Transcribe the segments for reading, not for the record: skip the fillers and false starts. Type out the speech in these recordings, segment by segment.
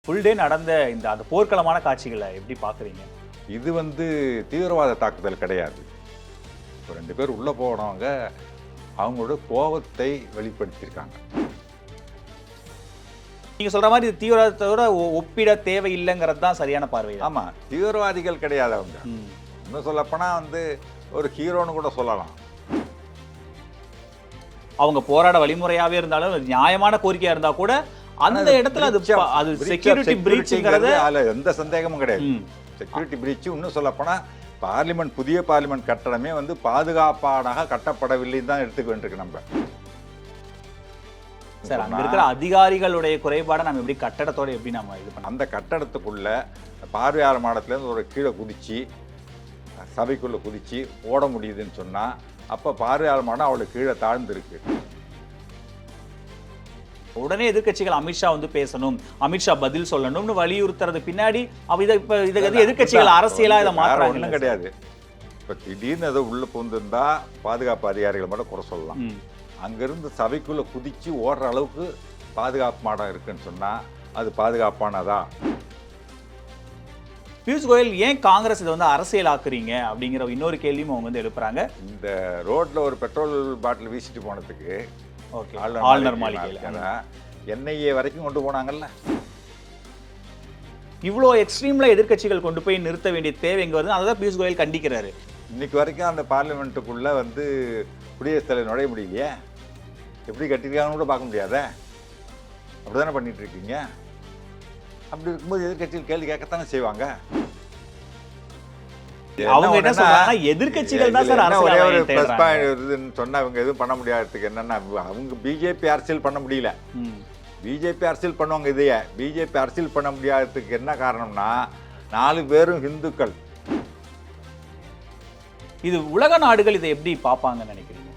Full day நடந்த அந்த போர்க்களமான காட்சிகளை எப்படி பார்க்குறீங்க? இது தீவிரவாத தாக்குதல் கிடையாது. இப்போ 2 பேர் உள்ள போனவங்க அவங்களோட கோபத்தை வெளிப்படுத்தியிருக்காங்க. நீங்க சொல்ற மாதிரி இது தீவிரவாதத்தோட ஒப்பிட தேவையில்லைங்கிறது தான் சரியான பார்வை. ஆமா, தீவிரவாதிகள் கிடையாது அவங்க. இன்னும் சொல்லப்போனா ஒரு ஹீரோன்னு கூட சொல்லலாம். அவங்க போராட வழிமுறையாவே இருந்தாலும் நியாயமான கோரிக்கையா இருந்தா கூட அந்த இடத்துல அது செக்யூரிட்டி பிரீச்ங்கிறது அதுல எந்த சந்தேகமும் கிடையாது. Security breach. இன்னும் சொல்லப்போனா பார்லிமெண்ட், புதிய பார்லிமெண்ட் கட்டடமே பாதுகாப்பாக கட்டப்படவில்லை தான் எடுத்துக்க வேண்டியிருக்கு. நம்ம சார் அங்க இருக்கிற அதிகாரிகளுடைய குறைபாடை நம்ம எப்படி கட்டடத்தோட எப்படி நம்ம இது பண்ண அந்த கட்டடத்துக்குள்ள பார்வையாளர் மாடத்துல இருந்து ஒரு கீழே குதிச்சு சபைக்குள்ள குதிச்சு ஓட முடியுதுன்னு சொன்னா அப்ப பார்வையாளர் மாடம் அவளுக்கு கீழே தாழ்ந்திருக்கு. உடனே எதிர்க்கட்சிகள் அமித்ஷா பேசணும், அமித்ஷா பதில் சொல்லணும்னு வலியுறுத்துறது பின்னாடி எதிர்க்கட்சிகள் அரசியலா இதை மாற்றாங்க கிடையாது. இப்ப திடீர்னு ஏதோ உள்ள புகுந்திருந்தா பாதுகாப்பு அதிகாரிகள் மட்டும் குறை சொல்லலாம். அங்கிருந்து சபைக்குள்ள குதிச்சு ஓடுற அளவுக்கு பாதுகாப்பு மாடம் இருக்குன்னு சொன்னா அது பாதுகாப்பானதா? பியூஷ் கோயல் ஏன் காங்கிரஸ் இதை அரசியல் ஆக்குறீங்க அப்படிங்கிற இன்னொரு கேள்வியும் அவங்க எழுப்புறாங்க. இந்த ரோட்ல ஒரு பெட்ரோல் பாட்டில் வீசிட்டு போனதுக்கு ஆளுநர் மாளிகையில் என்ஐஏ வரைக்கும் கொண்டு போனாங்கல்ல. இவ்வளோ எக்ஸ்ட்ரீம்ல எதிர்க்கட்சிகள் கொண்டு போய் நிறுத்த வேண்டிய தேவை எங்க வருது? அதான் பியூஷ் கோயல் கண்டிக்கிறாரு. இன்னைக்கு வரைக்கும் அந்த பார்லிமெண்ட்டுக்குள்ள குடியரசுத் தலைவர் நுழைய முடியலையே. எப்படி கட்டிருக்காங்கன்னு கூட பார்க்க முடியாத. அப்படிதானே பண்ணிட்டு இருக்கீங்க. அப்படி இருக்கும்போது எதிர்க்கட்சிகள் கேள்வி கேட்கத்தானே செய்வாங்க. அவங்க என்ன சொல்றாங்க, எதிர்க்கட்சிகள் தான் சார் ஒரே ஒரு பிளஸ் பாயிண்ட் வருதுன்னு சொன்னா அவங்க எதுவும் பண்ண முடியாததுக்கு என்னன்னா, அவங்க பிஜேபி அரசியல் பண்ண முடியல. பிஜேபி அரசியல் பண்ணுவாங்க. இதையே பிஜேபி அரசியல் பண்ண முடியாததுக்கு என்ன காரணம்னா 4 பேரும் இந்துக்கள். இது உலக நாடுகள் இதை எப்படி பார்ப்பாங்கன்னு நினைக்கிறீங்க?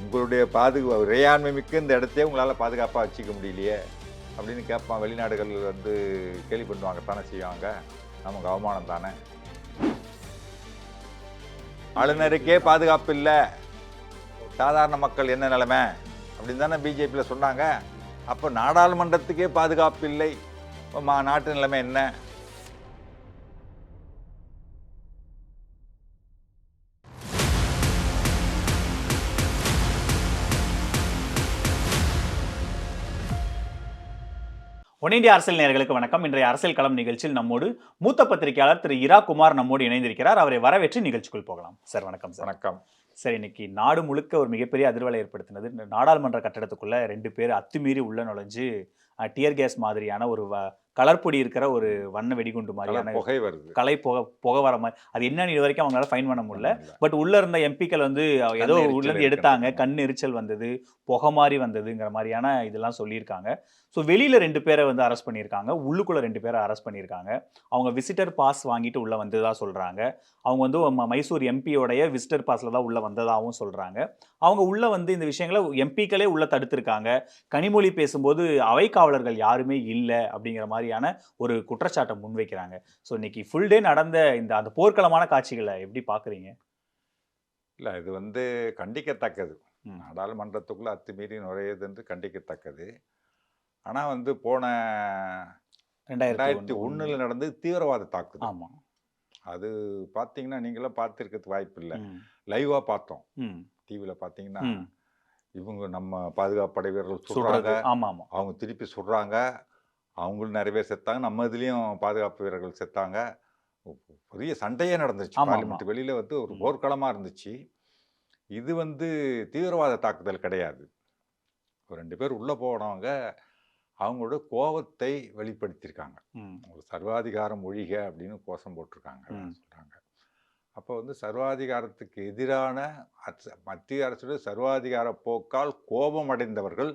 உங்களுடைய பாதுகாப்பு இறையாண்மை மிக்க இந்த இடத்தையே உங்களால் பாதுகாப்பாக வச்சுக்க முடியலையே அப்படின்னு கேட்பான். வெளிநாடுகள் கேள்வி பண்ணுவாங்க தானே செய்வாங்க. நமக்கு அவமானம் தானே. ஆளுநருக்கே பாதுகாப்பு இல்லை, சாதாரண மக்கள் என்ன நிலைமை அப்படின்னு தானே பிஜேபியில் சொன்னாங்க. அப்போ நாடாளுமன்றத்துக்கே பாதுகாப்பு இல்லை, நாட்டு நிலைமை என்ன? ஒன் இந்தியா அரசியல் நேயர்களுக்கு வணக்கம். இன்றைய அரசியல் களம் நிகழ்ச்சியில் நம்மோடு மூத்த பத்திரிகையாளர் திரு இரா குமார் நம்மோடு இணைந்திருக்கிறார். அவரை வரவேற்று நிகழ்ச்சிக்குள் போகலாம். சார் வணக்கம். சார் வணக்கம். சார், இன்னைக்கு நாடு முழுக்க ஒரு மிகப்பெரிய அதிர்வலை ஏற்படுத்தினது நாடாளுமன்ற கட்டடத்துக்குள்ள 2 பேர் அத்துமீறி உள்ள நுழைஞ்சு டியர் கேஸ் மாதிரியான ஒரு கலர்பொடி இருக்கிற ஒரு வண்ண வெடிகுண்டு மாதிரியான புகை வருது, புகை வர மாதிரி. அது என்னன்னு இது வரைக்கும் அவங்களால ஃபைன் பண்ண முடியல. பட் உள்ள இருந்த எம்பிக்கள் ஏதோ உள்ள இருந்து எடுத்தாங்க, கண் எரிச்சல் வந்தது, புகை மாதிரி வந்ததுங்கிற மாதிரியான இதெல்லாம் சொல்லியிருக்காங்க. ஸோ வெளியில 2 பேரை அரெஸ்ட் பண்ணியிருக்காங்க, உள்ளுக்குள்ள 2 பேரை அரெஸ்ட் பண்ணியிருக்காங்க. அவங்க விசிட்டர் பாஸ் வாங்கிட்டு உள்ள வந்ததா சொல்றாங்க. அவங்க மைசூர் எம்பியோடைய விசிட்டர் பாஸ்ல தான் உள்ள வந்ததாகவும் சொல்றாங்க. அவங்க உள்ள இந்த விஷயங்களை எம்பிக்களே உள்ள தடுத்திருக்காங்க. கனிமொழி பேசும்போது அவை காவலர்கள் யாருமே இல்லை அப்படிங்கிற மாதிரியான ஒரு குற்றச்சாட்டை முன்வைக்கிறாங்க. ஸோ இன்னைக்கு ஃபுல் டே நடந்த அந்த போர்க்களமான காட்சிகளை எப்படி பாக்குறீங்க? இல்லை, இது கண்டிக்கத்தக்கது. நாடாளுமன்றத்துக்குள்ள அத்துமீறி நுழையுது என்று கண்டிக்கத்தக்கது. ஆனால் போன 2001 நடந்து தீவிரவாத தாக்குதல். ஆமாம், அது பார்த்தீங்கன்னா நீங்களாம் பார்த்துருக்கிறதுக்கு வாய்ப்பு இல்லை. லைவாக பார்த்தோம். டிவியில் பார்த்தீங்கன்னா இவங்க நம்ம பாதுகாப்பு படை வீரர்கள் சுடுறாங்க. ஆமாம், அவங்க திருப்பி சுடுறாங்க. அவங்களும் நிறைய பேர் செத்தாங்க. நம்ம இதுலேயும் பாதுகாப்பு வீரர்கள் செத்தாங்க. பெரிய சண்டையே நடந்துச்சு. பார்லிமெண்ட் வெளியில் ஒரு போர்க்களமாக இருந்துச்சு. இது தீவிரவாத தாக்குதல் கிடையாது. 2 பேர் உள்ளே போனவங்க அவங்களோட கோபத்தை வெளிப்படுத்தியிருக்காங்க. ஒரு சர்வாதிகாரம் ஒழிக அப்படின்னு கோஷம் போட்டிருக்காங்க சொல்கிறாங்க. அப்போ சர்வாதிகாரத்துக்கு எதிரான மத்திய அரசுடைய சர்வாதிகார போக்கால் கோபம் அடைந்தவர்கள்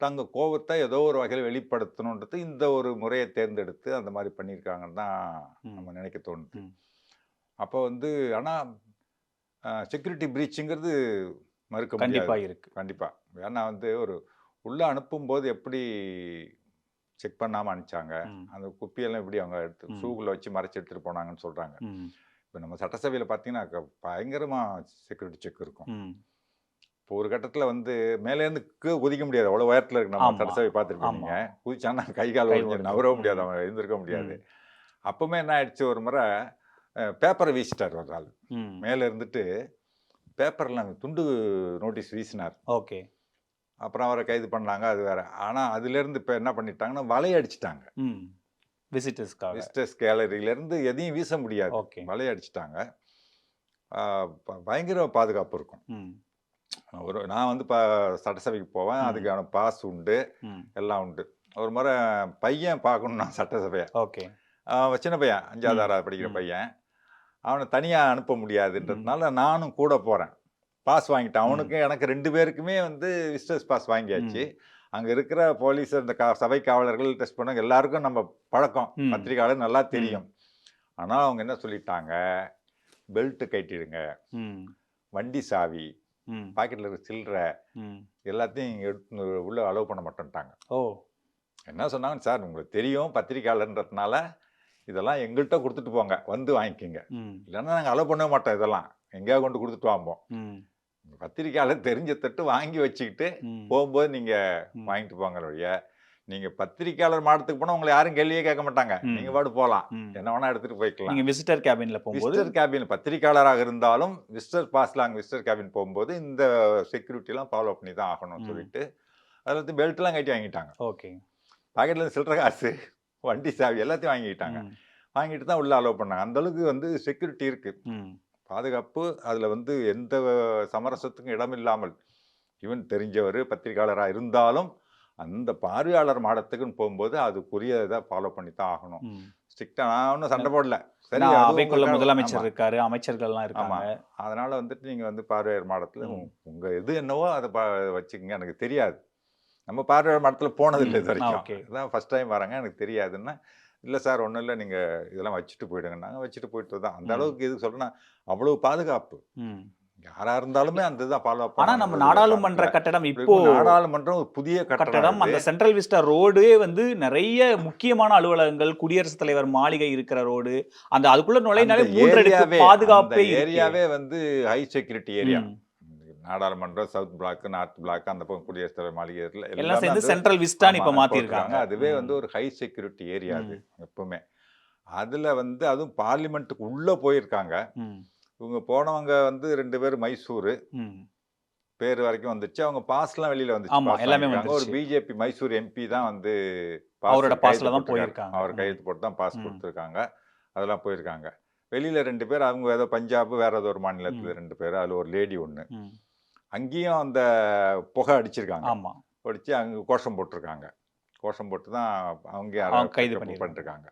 தங்கள் கோபத்தை ஏதோ ஒரு வகையில் வெளிப்படுத்தணுன்றது இந்த ஒரு முறையை தேர்ந்தெடுத்து அந்த மாதிரி பண்ணியிருக்காங்கன்னு தான் நம்ம நினைக்க தோணுது. அப்போ ஆனால் செக்யூரிட்டி பிரீச்சுங்கிறது மறுக்க முடியாது. இருக்கு கண்டிப்பாக. ஏன்னா ஒரு உள்ளே அனுப்பும்போது எப்படி செக் பண்ணாமல் அனுப்பிச்சாங்க, அந்த குப்பியெல்லாம் எப்படி அவங்க எடுத்து ஷூக்குள்ளே வச்சு மறைச்சி எடுத்துகிட்டு போனாங்கன்னு சொல்கிறாங்க. இப்போ நம்ம சட்டசபையில் பார்த்தீங்கன்னா பயங்கரமாக செக்யூரிட்டி செக் இருக்கும். இப்போ ஒரு கட்டத்துல வந்து மேலேருந்து குதிக்க முடியாது. அவ்வளோ உயரத்துல இருக்கு. நம்ம ஆமா. சட்டசபை பார்த்துருப்பீங்க ஆமா. நீங்க. குதிச்சான்னா கை கால் கை உடைஞ்சு உடைஞ்சிரும். நகரவும் முடியாது. ம். அவன் எழுந்திருக்க முடியாது. ம். அப்பவுமே என்ன ஆயிடுச்சு ஒரு முறை பேப்பரை வீசிட்டார் ஒரு ஆள். ம். மேல இருந்துட்டு பேப்பர்ல துண்டு நோட்டீஸ் வீசினார். ஓகே. அப்புறம் அவரை கைது பண்ணாங்க. அது வேற. ஆனா அதுலேருந்து இப்ப என்ன பண்ணிட்டாங்கன்னா, வலைய அடிச்சுட்டாங்க. ம். விசிட்டர்ஸ்க்காக. விசிட்டர்ஸ் கேலரியிலேருந்து எதையும் வீச முடியாது. ஓகே. வலைய அடிச்சுட்டாங்க. பயங்கர பாதுகாப்பு இருக்கும். ம். நான் வந்து சட்டசபைக்கு போவேன். அதுக்கான பாஸ் உண்டு. ம். எல்லாம் உண்டு. ஒரு முறை பையன் பார்க்கணும் நான் சட்டசபையை. ஓகே. சின்ன பையன் 5வது 6வது படிக்கிற பையன். அவனை தனியாக அனுப்ப முடியாதுன்றதுனால நானும் கூட போகிறேன். பாஸ் வாங்கிட்டேன். அவனுக்கு எனக்கு 2 பேருக்குமே வந்து விசிட்டர்ஸ் பாஸ் வாங்கியாச்சு. அங்கே இருக்கிற போலீஸ் இந்த சபை காவலர்கள் டெஸ்ட் பண்ண எல்லாருக்கும் நம்ம பழக்கம். பத்திரிகையாளர் நல்லா தெரியும். ஆனால் அவங்க என்ன சொல்லிட்டாங்க, பெல்ட் கட்டிடுங்க, வண்டி சாவி, பாக்கெட்டில் இருக்க சில்லறை எல்லாத்தையும் எடுத்து உள்ள அலோவ் பண்ண மாட்டேன்ட்டாங்க. ஓ, என்ன சொன்னாங்க, சார் உங்களுக்கு தெரியும் பத்திரிகையாளர்ன்றதுனால இதெல்லாம் எங்கள்கிட்ட கொடுத்துட்டு போங்க, வந்து வாங்கிக்கோங்க, இல்லைன்னா நாங்கள் அலோவ் பண்ணவே மாட்டோம், இதெல்லாம் எங்கேயா கொண்டு கொடுத்துட்டு வாம்போம். பத்திரிகையாளர் தெரிஞ்ச தட்டு வாங்கி வச்சுக்கிட்டு போகும்போது நீங்கள் வாங்கிட்டு போங்க வழிய, நீங்கள் பத்திரிகையாளர் மாடத்துக்கு போனால் உங்களை யாரும் கேள்வியே கேட்க மாட்டாங்க. நீங்கள் பாடு போகலாம், என்ன வேணால் எடுத்துகிட்டு போய்க்கலாம். நீங்கள் விசிட்டர் கேபினில் போகும்போது, விசிட்டர் கேபின் பத்திரிகையாளராக இருந்தாலும் விசிட்டர் பாஸில் அங்கே விசிட்டர் கேபின் போகும்போது இந்த செக்யூரிட்டிலாம் ஃபாலோ பண்ணி தான் ஆகணும்னு சொல்லிட்டு அதில் வந்து பெல்ட்லாம் கட்டி வாங்கிட்டாங்க. ஓகே. பாக்கெட்டில் சில்லற காசு, வண்டி சாவி எல்லாத்தையும் வாங்கிட்டாங்க. வாங்கிட்டு தான் உள்ளே அலோவ் பண்ணாங்க. அந்தளவுக்கு வந்து செக்யூரிட்டி இருக்குது, பாதுகாப்பு. அதில் வந்து எந்த சமரசத்துக்கும் இடமில்லாமல், ஈவன் தெரிஞ்சவர் பத்திரிகையாளராக இருந்தாலும் அந்த பார்வையாளர் மாடத்துக்குன்னு போகும்போது அதுக்குரிய இதை ஃபாலோ பண்ணி தான் ஆகணும். ஸ்ட்ரிக்டா நான் ஒன்றும் சண்டை போடல. சரி, அவைக்குள்ள முதலமைச்சர் இருக்காரு, அமைச்சர்கள்லாம் இருக்காங்க. அதனால வந்துட்டு நீங்கள் வந்து பார்வையாளர் மாடத்தில் உங்கள் இது என்னவோ அதை வச்சுக்கோங்க. எனக்கு தெரியாது, நம்ம பார்வையாளர் மாடத்தில் போனதில்லை இது வரைக்கும், இதான் ஃபர்ஸ்ட் டைம் வராங்க, எனக்கு தெரியாதுன்னா, இல்லை சார் ஒன்றும் இல்லை, நீங்கள் இதெல்லாம் வச்சுட்டு போயிடுங்க. நாங்கள் வச்சுட்டு போயிட்டு தான். அந்த அளவுக்கு எதுக்கு சொல்கிறேன்னா, அவ்வளோ பாதுகாப்பு. யாரா இருந்தாலுமே அந்த இதுதான் ஃபாலோ பண்ணணும். ஆனா நம்ம நாடாளுமன்ற கட்டடம், இப்போ நாடாளுமன்றம் ஒரு புதிய கட்டடம், அந்த சென்ட்ரல் விஸ்டா ரோடு வந்து நிறைய முக்கியமான அலுவலகங்கள், குடியரசுத் தலைவர் மாளிகை இருக்கிற ரோடு, அந்த அதுக்குள்ள நுழையினாலே 3 அடுக்கு பாதுகாப்பே ஏரியாவே வந்து ஹை செக்யூரிட்டி ஏரியா. நாடாளுமன்றம், சவுத் பிளாக், நார்த் பிளாக், அந்த பக்கம் குடியரசுத் தலைவர் மாளிகை எல்லாம் சேர்ந்து சென்ட்ரல் விஸ்டான்னு இப்ப மாத்திருக்காங்க. அதுவே வந்து ஒரு ஹை செக்யூரிட்டி ஏரியா அது எப்பவுமே. அதுல வந்து அதுவும் பார்லிமெண்ட்டுக்கு உள்ள போயிருக்காங்க. இவங்க போனவங்க வந்து 2 பேர் மைசூர் பேர் வரைக்கும் வந்துச்சு. அவங்க பாஸ்லாம் வெளியில வந்துச்சு. ஒரு பிஜேபி மைசூர் எம்பி தான் வந்து அவரோட பாஸ்ல தான் போயிருக்காங்க. அவர் கையெழுத்து போட்டு தான் பாஸ் கொடுத்துருக்காங்க. அதெல்லாம் போயிருக்காங்க. வெளியில 2 பேர், அவங்க ஏதோ பஞ்சாப் வேற ஏதோ ஒரு மாநிலத்துல 2 பேர், அதுல ஒரு லேடி ஒன்று. அங்கேயும் அந்த புகை அடிச்சிருக்காங்க. அடிச்சு அங்கே கோஷம் போட்டிருக்காங்க. கோஷம் போட்டு தான் அவங்க கைது பண்ணிருக்காங்க.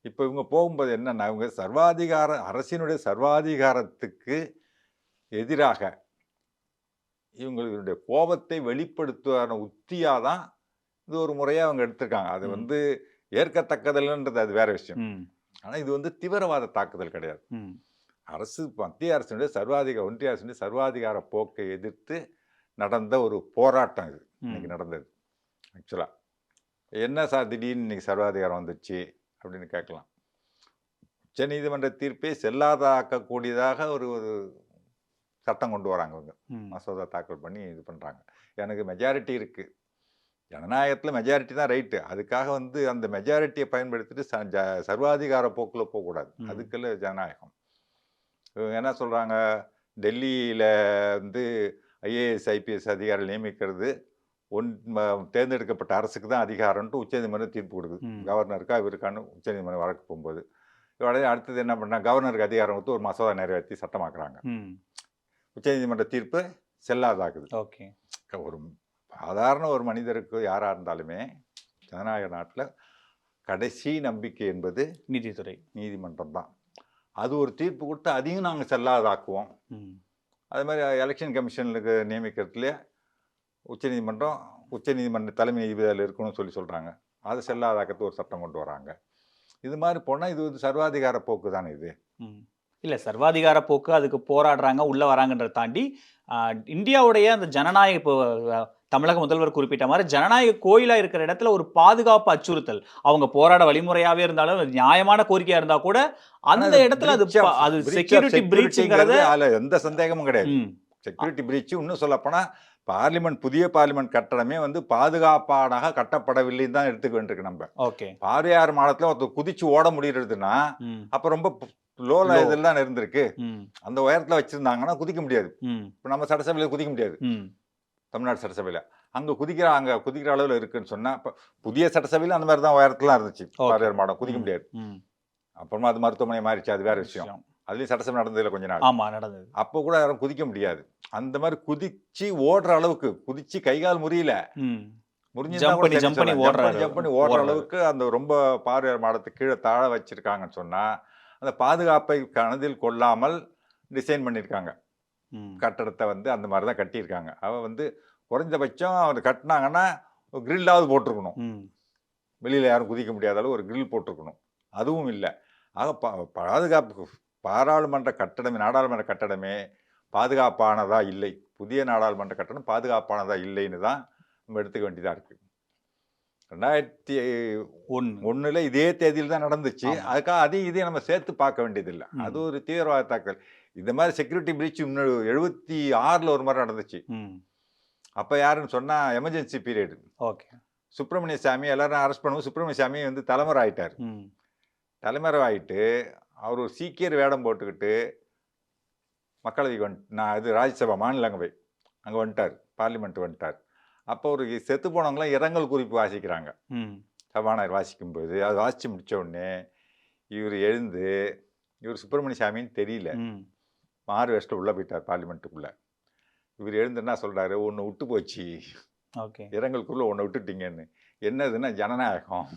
இப்போ இவங்க போகும்போது என்னன்னா, இவங்க அரசினுடைய சர்வாதிகாரத்துக்கு எதிராக இவங்களுடைய கோபத்தை வெளிப்படுத்துவான உத்தியாக தான் இது ஒரு முறையாக அவங்க எடுத்திருக்காங்க. அது வந்து ஏற்கத்தக்கதில்லைன்றது அது வேற விஷயம். ஆனால் இது வந்து தீவிரவாத தாக்குதல் கிடையாது. மத்திய அரசினுடைய ஒன்றிய அரசினுடைய சர்வாதிகார போக்கை எதிர்த்து நடந்த ஒரு போராட்டம் இது இன்னைக்கு நடந்தது. ஆக்சுவலாக என்ன சார் திடீர்னு இன்னைக்கு சர்வாதிகாரம் வந்துச்சு அப்படின்னு கேட்கலாம். உச்சநீதிமன்ற தீர்ப்பை செல்லாதாக்கக்கூடியதாக ஒரு சட்டம் கொண்டு வராங்க. இவங்க மசோதா தாக்கல் பண்ணி இது பண்ணுறாங்க. எனக்கு மெஜாரிட்டி இருக்குது, ஜனநாயகத்தில் மெஜாரிட்டி தான் ரைட்டு, அதுக்காக வந்து அந்த மெஜாரிட்டியை பயன்படுத்திட்டு சர்வாதிகார போக்கில் போகக்கூடாது. அதுக்கெல்லாம் ஜனநாயகம். இவங்க என்ன சொல்கிறாங்க, டெல்லியில் வந்து ஐஏஎஸ் ஐபிஎஸ் அதிகாரிகள் நியமிக்கிறது தேர்ந்தெடுக்கப்பட்ட அரசுக்கு தான் அதிகாரம்ட்டு உச்சநீதிமன்றம் தீர்ப்பு கொடுக்குது. கவர்னருக்கா இவருக்கான உச்சநீதிமன்றம் வழக்கு போகும்போது உடனே அடுத்தது என்ன பண்ணாங்க, கவர்னருக்கு அதிகாரம் கொடுத்து ஒரு மசோதா நிறைவேற்றி சட்டமாக்குறாங்க. உச்சநீதிமன்ற தீர்ப்பு செல்லாதாக்குது. ஓகே. ஒரு சாதாரண ஒரு மனிதருக்கு யாராக இருந்தாலுமே ஜனநாயக நாட்டில் கடைசி நம்பிக்கை என்பது நீதிமன்றம் தான். அது ஒரு தீர்ப்பு கொடுத்து அதையும் நாங்கள் செல்லாதாக்குவோம். அது மாதிரி எலெக்ஷன் கமிஷனுக்கு நியமிக்கிறதுலே உச்சநீதிமன்ற தலைமை நீதிபதியில் இருக்கணும்னு சொல்கிறாங்க. அதை செல்லாதாக்கத்து ஒரு சட்டம் கொண்டு வராங்க. இது மாதிரி போனால் இது ஒரு சர்வாதிகார போக்கு தானே இது. இல்லை, சர்வாதிகார போக்கு, அதுக்கு போராடுறாங்க, உள்ளே வராங்கன்றதை தாண்டி இந்தியாவுடைய அந்த ஜனநாயக, இப்போ தமிழக முதல்வர் குறிப்பிட்ட மாதிரி ஜனநாயக கோயிலாக இருக்கிற இடத்துல ஒரு பாதுகாப்பு அச்சுறுத்தல், அவங்க போராட வழிமுறையாகவே இருந்தாலும் நியாயமான கோரிக்கையாக இருந்தால் கூட அந்த இடத்துல அது செக்யூரிட்டி பிரீச்ங்கிறது அதில் எந்த சந்தேகமும் கிடையாது. Security breach. இன்னும் சொல்லப்போனால் பார்லிமெண்ட், புதிய பார்லிமெண்ட் கட்டடமே வந்து பாதுகாப்பானாக கட்டப்படவில்லைன்னு தான் எடுத்துக்க வேண்டியிருக்கு. நம்ம ஓகே பார்வையார் மாடத்தில் ஒருத்தர் குதிச்சு ஓட முடியறதுன்னா அப்போ ரொம்ப லோல இதில் தான் இருந்திருக்கு. அந்த உயரத்தில் வச்சிருந்தாங்கன்னா குதிக்க முடியாது. இப்போ நம்ம சட்டசபையில் குதிக்க முடியாது, தமிழ்நாடு சட்டசபையில். அங்கே குதிக்கிற அளவில் இருக்குன்னு சொன்னால், இப்போ புதிய சட்டசபையில் அந்த மாதிரி தான் உயரத்துலாம் இருந்துச்சு பார்வையார் மாடம், குதிக்க முடியாது. அப்புறமா அது மருத்துவமனை மாறிச்சு, அது வேற விஷயம். அதுலேயும் சட்டசபை நடந்ததில்ல கொஞ்ச நாள். ஆமாம், நடந்தது. அப்போ கூட யாரும் குதிக்க முடியாது. அந்த மாதிரி குதிச்சு ஓடுற அளவுக்கு, குதிச்சு கைகால் முறியல, ஜம்ப் பண்ணி ஓடுற அளவுக்கு அந்த ரொம்ப பார்வையார் மாடத்தை கீழே தாழ வச்சிருக்காங்கன்னு சொன்னா, அந்த பாதுகாப்பை கணதில் கொள்ளாமல் டிசைன் பண்ணியிருக்காங்க. கட்டடத்தை வந்து அந்த மாதிரி தான் கட்டியிருக்காங்க. அவன் வந்து குறைந்தபட்சம் அவர் கட்டினாங்கன்னா கிரில்லாவது போட்டிருக்கணும், வெளியில் யாரும் குதிக்க முடியாத அளவு ஒரு கிரில் போட்டிருக்கணும். அதுவும் இல்லை. ஆக பாதுகாப்பு பாராளுமன்ற கட்டடமே, நாடாளுமன்ற கட்டடமே பாதுகாப்பானதா இல்லை. புதிய நாடாளுமன்ற கட்டடம் பாதுகாப்பானதா இல்லைன்னு தான் நம்ம எடுத்துக்க வேண்டியதாக இருக்குது. 2001 இதே தேதியில் தான் நடந்துச்சு. அதுக்காக அதையும் இதையும் நம்ம சேர்த்து பார்க்க வேண்டியதில்லை. அது ஒரு தீவிரவாத தாக்கல். இந்த மாதிரி செக்யூரிட்டி பிரீச் 76 ஒரு மாதிரி நடந்துச்சு. அப்போ யாருன்னு சொன்னால் எமர்ஜென்சி பீரியடு. ஓகே. சுப்பிரமணிய சாமி எல்லாரும் அரெஸ்ட் பண்ணுவோம். சுப்பிரமணிய சாமி வந்து தலைமறை ஆகிட்டார். தலைமறை ஆகிட்டு அவர் ஒரு சீக்கியர் வேடம் போட்டுக்கிட்டு மக்களவைக்கு இது ராஜ்யசபா மாநிலங்களவை அங்கே வந்துட்டார், பார்லிமெண்ட் வந்துட்டார். அப்போ ஒரு செத்து போனவங்களாம் இரங்கல் குறிப்பு வாசிக்கிறாங்க. சபாநாயகர் வாசிக்கும்போது அது வாசித்து முடித்த உடனே இவர் எழுந்து, இவர் சுப்பிரமணிய சாமின்னு தெரியல, மாறு வேஸ்ட்டில் உள்ளே போயிட்டார் பார்லிமெண்ட்டுக்குள்ளே. இவர் எழுந்து என்ன சொல்கிறாரு, ஒன்று விட்டு போச்சு, இரங்கலுக்குள்ளே ஒன்று விட்டுட்டீங்கன்னு. என்னதுன்னா ஜனநாயகம்,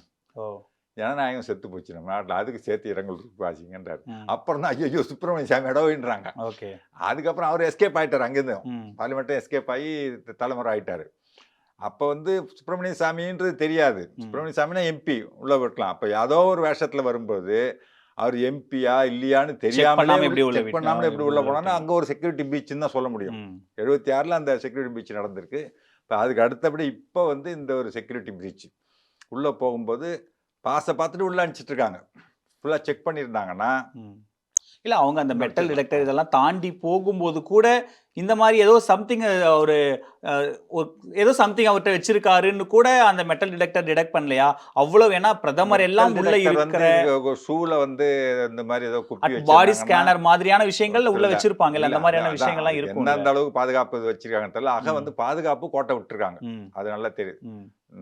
ஜனநாயகம் செத்து போச்சு நம்ம நாட்டில், அதுக்கு சேர்த்து இரங்கல் வாசிங்கன்றார். அப்புறம் தான் ஐயோ சுப்பிரமணிய சாமி இடவின்றாங்க. அதுக்கப்புறம் அவர் எஸ்கேப் ஆகிட்டார், அங்கேருந்து பார்லிமெண்ட்டை எஸ்கேப் ஆகி தலைமுறை ஆகிட்டார். அப்போ வந்து சுப்பிரமணிய சாமின்றது தெரியாது. சுப்பிரமணிய சாமினா எம்பி உள்ளே விட்டுலாம். அப்போ ஏதோ ஒரு வேஷத்தில் வரும்போது அவர் எம்பியா இல்லையான்னு தெரியாமல் செக் பண்ணாமல் எப்படி உள்ள போனான்னா அங்கே ஒரு செக்யூரிட்டி பீச்சுன்னு தான் சொல்ல முடியும். 76 அந்த செக்யூரிட்டி பீச் நடந்திருக்கு. இப்போ அதுக்கு அடுத்தபடி இப்போ வந்து இந்த ஒரு செக்யூரிட்டி பீச் உள்ளே போகும்போது பாஸை பார்த்துட்டு உள்ளே அனுப்பிச்சிட்டு இருக்காங்க. ஃபுல்லாக செக் பண்ணியிருந்தாங்கன்னா இல்லை, அவங்க அந்த மெட்டல் டிடெக்டர் இதெல்லாம் தாண்டி போகும்போது கூட இந்த மாதிரி ஏதோ சம்திங் ஒரு ஏதோ சம்திங் அவர்கிட்ட வச்சிருக்காருன்னு கூட அந்த மெட்டல் டிடெக்டர் டிடெக்ட் பண்ணலையா? அவ்வளவு ஏன்னா பிரதமர் எல்லாம் உள்ள இருக்கிற ஷூல வந்து இந்த மாதிரி ஏதோ பாடி ஸ்கேனர் மாதிரியான விஷயங்கள் உள்ள வச்சிருப்பாங்க, அந்த மாதிரியான விஷயங்கள்லாம் இருக்கும். அந்த அளவுக்கு பாதுகாப்பு வச்சிருக்காங்க தெரியல. ஆக வந்து பாதுகாப்பு கோட்டை விட்டுருக்காங்க, அது நல்லா தெரியுது.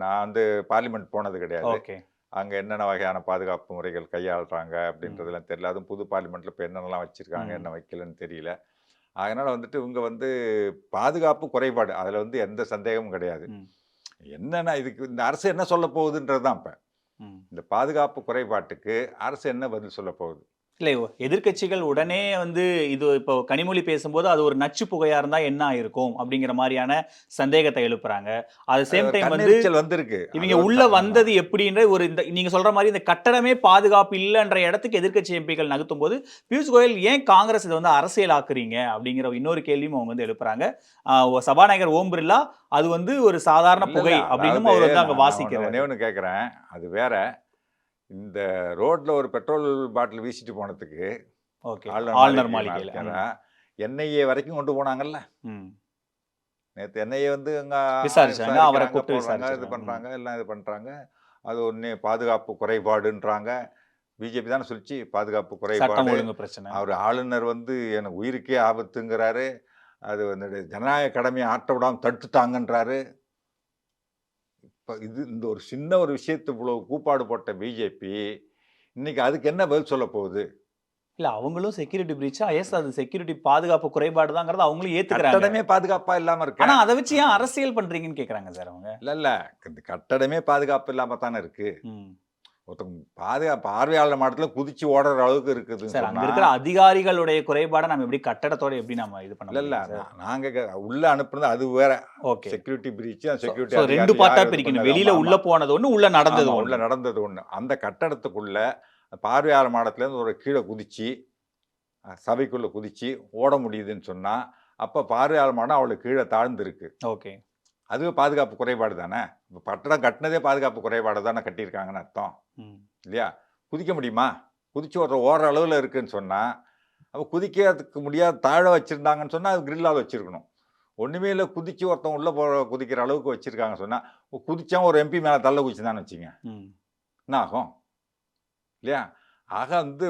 நான் வந்து பார்லிமெண்ட் போனது கிடையாது, அங்கே என்னென்ன வகையான பாதுகாப்பு முறைகள் கையாளுறாங்க அப்படின்றதுலாம் தெரியல. அதுவும் புது பார்லிமெண்ட்டில் இப்போ என்னென்னலாம் வச்சுருக்காங்க, என்ன வைக்கலன்னு தெரியல. அதனால் வந்துட்டு இவங்க வந்து பாதுகாப்பு குறைபாடு, அதில் வந்து எந்த சந்தேகமும் கிடையாது. என்னென்னா இதுக்கு இந்த அரசு என்ன சொல்ல போகுதுன்றது தான். இப்போ இந்த பாதுகாப்பு குறைபாட்டுக்கு அரசு என்ன பதில் சொல்ல போகுது? இல்லை, எதிர்கட்சிகள் உடனே வந்து இது இப்போ கனிமொழி பேசும்போது அது ஒரு நச்சு புகையா இருந்தா என்ன ஆயிருக்கும் அப்படிங்கிற மாதிரியான சந்தேகத்தை எழுப்புறாங்க. அது சேம் டைம் வந்து வந்திருக்கு, இவங்க உள்ள வந்தது எப்படின்ற ஒரு இந்த நீங்க சொல்ற மாதிரி இந்த கட்டடமே பாதுகாப்பு இல்லைன்ற இடத்துக்கு எதிர்கட்சி எம்பிக்கள் நகர்த்தும் போது பியூஷ் கோயல் ஏன் காங்கிரஸ் இதை வந்து அரசியல் ஆக்குறீங்க அப்படிங்கிற இன்னொரு கேள்வியும் அவங்க வந்து எழுப்புறாங்க. சபாநாயகர் ஓம் பிர்லா அது வந்து ஒரு சாதாரண புகை அப்படின்னு அவர் வந்து அங்க வாசிக்கிறார். கேட்கிறேன், அது வேற. இந்த ரோட்ல ஒரு பெட்ரோல் பாட்டில் வீசிட்டு போனதுக்கு ஆளுநர் மாளிகையில் என்ஐஏ வரைக்கும் கொண்டு போனாங்கல்ல. நேற்று என்ஐஏ வந்து அங்கே விசாரிச்சாங்க, அவரை கூப்பிட்டு விசாரிச்சாங்க, இது பண்ணுறாங்க, எல்லாம் இது பண்ணுறாங்க. அது ஒன்று பாதுகாப்பு குறைபாடுன்றாங்க. பிஜேபி தானே சொல்லிச்சு பாதுகாப்பு குறைபாடு பிரச்சனை. அவர் ஆளுநர் வந்து எனக்கு உயிருக்கே ஆபத்துங்கிறாரு. அது வந்து ஜனநாயக கடமையை ஆட்ட விடாமல் தடுத்துட்டாங்கன்றாரு. இப்போ இந்த ஒரு சின்ன ஒரு விஷயத்து இவ்வளோ கூப்பாடு போட்ட பிஜேபி இன்னைக்கு அதுக்கு என்ன பதில் சொல்ல போகுது? இல்லை, அவங்களும் செக்யூரிட்டி பிரீச்சா, எஸ் அது செக்யூரிட்டி பாதுகாப்பு குறைபாடு தாங்கிறத அவங்களும் ஏற்றுக்கிறாங்க. கட்டடமே பாதுகாப்பாக இல்லாமல் இருக்கு, ஆனால் அதை வச்சு ஏன் அரசியல் பண்ணுறீங்கன்னு கேட்குறாங்க சார் அவங்க. இல்லை இந்த கட்டடமே பாதுகாப்பு இல்லாமல் தானே இருக்கு. ஒருத்தங்க பார்வையாளர் மாடத்தில் குதிச்சு ஓடுற அளவுக்கு இருக்குது சார். அங்கே இருக்கிற அதிகாரிகளுடைய குறைபாடை நம்ம எப்படி கட்டடத்தோட எப்படி நம்ம இது பண்ண? இல்லை நாங்கள் உள்ள அனுப்புனது அது வேற. ஓகே, செக்யூரிட்டி பிரீச், செக்யூரிட்டி ரெண்டு பார்ட்டா பிரிக்கணும். வெளியில உள்ள போனது ஒன்று, உள்ள நடந்தது ஒன்று. அந்த கட்டடத்துக்குள்ள பார்வையாளர் மாடத்துலேருந்து ஒரு கீழே குதிச்சு சபைக்குள்ளே குதிச்சு ஓட முடியுதுன்னு சொன்னால் அப்போ பார்வையாளர் மாடம் அவளுக்கு கீழே தாழ்ந்துருக்கு. ஓகே, அதுவே பாதுகாப்பு குறைபாடு தானே. இப்போ கட்டடம் கட்டினதே பாதுகாப்பு குறைபாடு தானே கட்டியிருக்காங்கன்னு அர்த்தம் இல்லையா? குதிக்க முடியுமா? குதிச்சு ஓடுற அளவில் இருக்குன்னு சொன்னால் அப்போ குதிக்கிறதுக்கு முடியாத தாழ வச்சுருந்தாங்கன்னு சொன்னால் அது கிரில்லால் வச்சுருக்கணும். ஒன்றுமே இல்லை, குதிச்சு ஒருத்தன் உள்ளே குதிக்கிற அளவுக்கு வச்சுருக்காங்க சொன்னால் குதிச்சான் ஒரு எம்பி மேலே தள்ள குதிச்சுதான்னு வச்சுங்க, என்ன ஆகும் இல்லையா? ஆக வந்து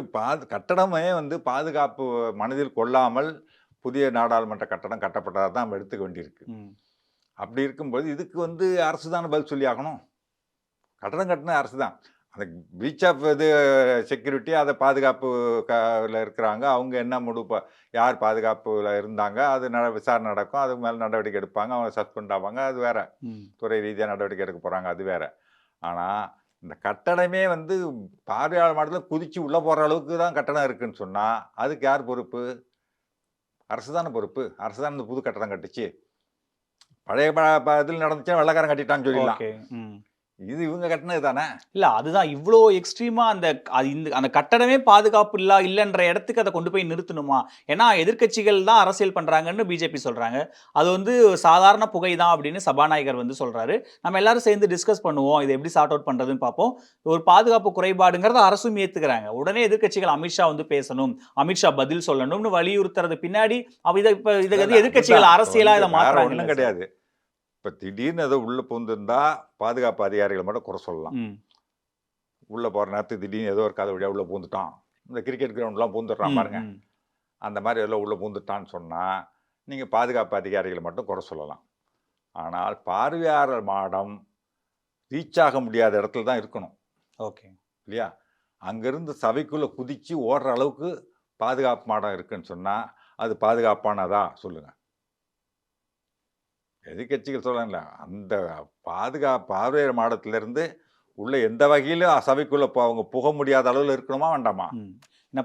கட்டடமே வந்து பாதுகாப்பு மனதில் கொள்ளாமல் புதிய நாடாளுமன்ற கட்டடம் கட்டப்பட்டதாக தான் நம்ம எடுத்துக்க வேண்டியிருக்கு. அப்படி இருக்கும்போது இதுக்கு வந்து அரசு தானே பதில் சொல்லி ஆகணும். கட்டடம் கட்டின அரசு தான். அந்த பிரீச் ஆஃப் இது செக்யூரிட்டி, அதை பாதுகாப்பு இருக்கிறாங்க, அவங்க என்ன முடிவு, யார் பாதுகாப்பில் இருந்தாங்க, அது விசாரணை நடக்கும், அதுக்கு மேலே நடவடிக்கை எடுப்பாங்க, அவங்க சஸ்பெண்ட் ஆவாங்க, அது வேற. துறை ரீதியாக நடவடிக்கை எடுக்க போகிறாங்க, அது வேற. ஆனால் இந்த கட்டடமே வந்து பார்வையாளர் மாடத்தில் குதிச்சு உள்ளே போகிற அளவுக்கு தான் கட்டடம் இருக்குன்னு சொன்னால் அதுக்கு யார் பொறுப்பு? அரசு தானே பொறுப்பு. அரசு தான் இந்த புது கட்டடம் கட்டுச்சு. பழைய இதில் நடந்துச்சுன்னா வெள்ளக்காரன் கட்டிட்டான்னு சொல்லிடலாம். இது இவங்க கட்டினது தானே. இல்ல அதுதான் இவ்வளோ எக்ஸ்ட்ரீமா அந்த கட்டடமே பாதுகாப்பு இல்லைன்ற இடத்துக்கு அதை கொண்டு போய் நிறுத்தணுமா? ஏன்னா எதிர்க்கட்சிகள் தான் அரசியல் பண்றாங்கன்னு பிஜேபி சொல்றாங்க. அது வந்து சாதாரண புகை தான் அப்படின்னு சபாநாயகர் வந்து சொல்றாரு. நம்ம எல்லாரும் சேர்ந்து டிஸ்கஸ் பண்ணுவோம், இதை எப்படி சார்ட் அவுட் பண்றதுன்னு பார்ப்போம். ஒரு பாதுகாப்பு குறைபாடுங்கிறத அரசும் ஏத்துக்கிறாங்க. உடனே எதிர்க்கட்சிகள் அமித்ஷா வந்து பேசணும், அமித்ஷா பதில் சொல்லணும்னு வலியுறுத்துறது பின்னாடி இதை எதிர்க்கட்சிகள் அரசியலா இதை மாற்றாங்க கிடையாது. இப்போ திடீர்னு ஏதோ உள்ளே பூந்துருந்தா பாதுகாப்பு அதிகாரிகளை மட்டும் குறை சொல்லலாம். உள்ளே போகிற நேரத்துக்கு திடீர்னு ஏதோ ஒரு கதை வழியாக உள்ளே பூந்துட்டான், இந்த கிரிக்கெட் கிரவுண்ட்லாம் பூந்துடுறான் பாருங்க, அந்த மாதிரி எல்லாம் உள்ளே பூந்துட்டான்னு சொன்னால் நீங்கள் பாதுகாப்பு அதிகாரிகளை மட்டும் குறை சொல்லலாம். ஆனால் பார்வையாளர் மாடம் ரீச் ஆக முடியாத இடத்துல தான் இருக்கணும். ஓகே இல்லையா? அங்கேருந்து சபைக்குள்ளே குதித்து ஓடுற அளவுக்கு பாதுகாப்பு மாடம் இருக்குன்னு சொன்னால் அது பாதுகாப்பானதா சொல்லுங்கள்? எதிர்கட்சிகள் சொல்லல, அந்த பார்வையாளர் மாடத்திலிருந்து உள்ள எந்த வகையிலும் சபைக்குள்ள அவங்க புக முடியாத அளவில் இருக்கணுமா வேண்டாமா?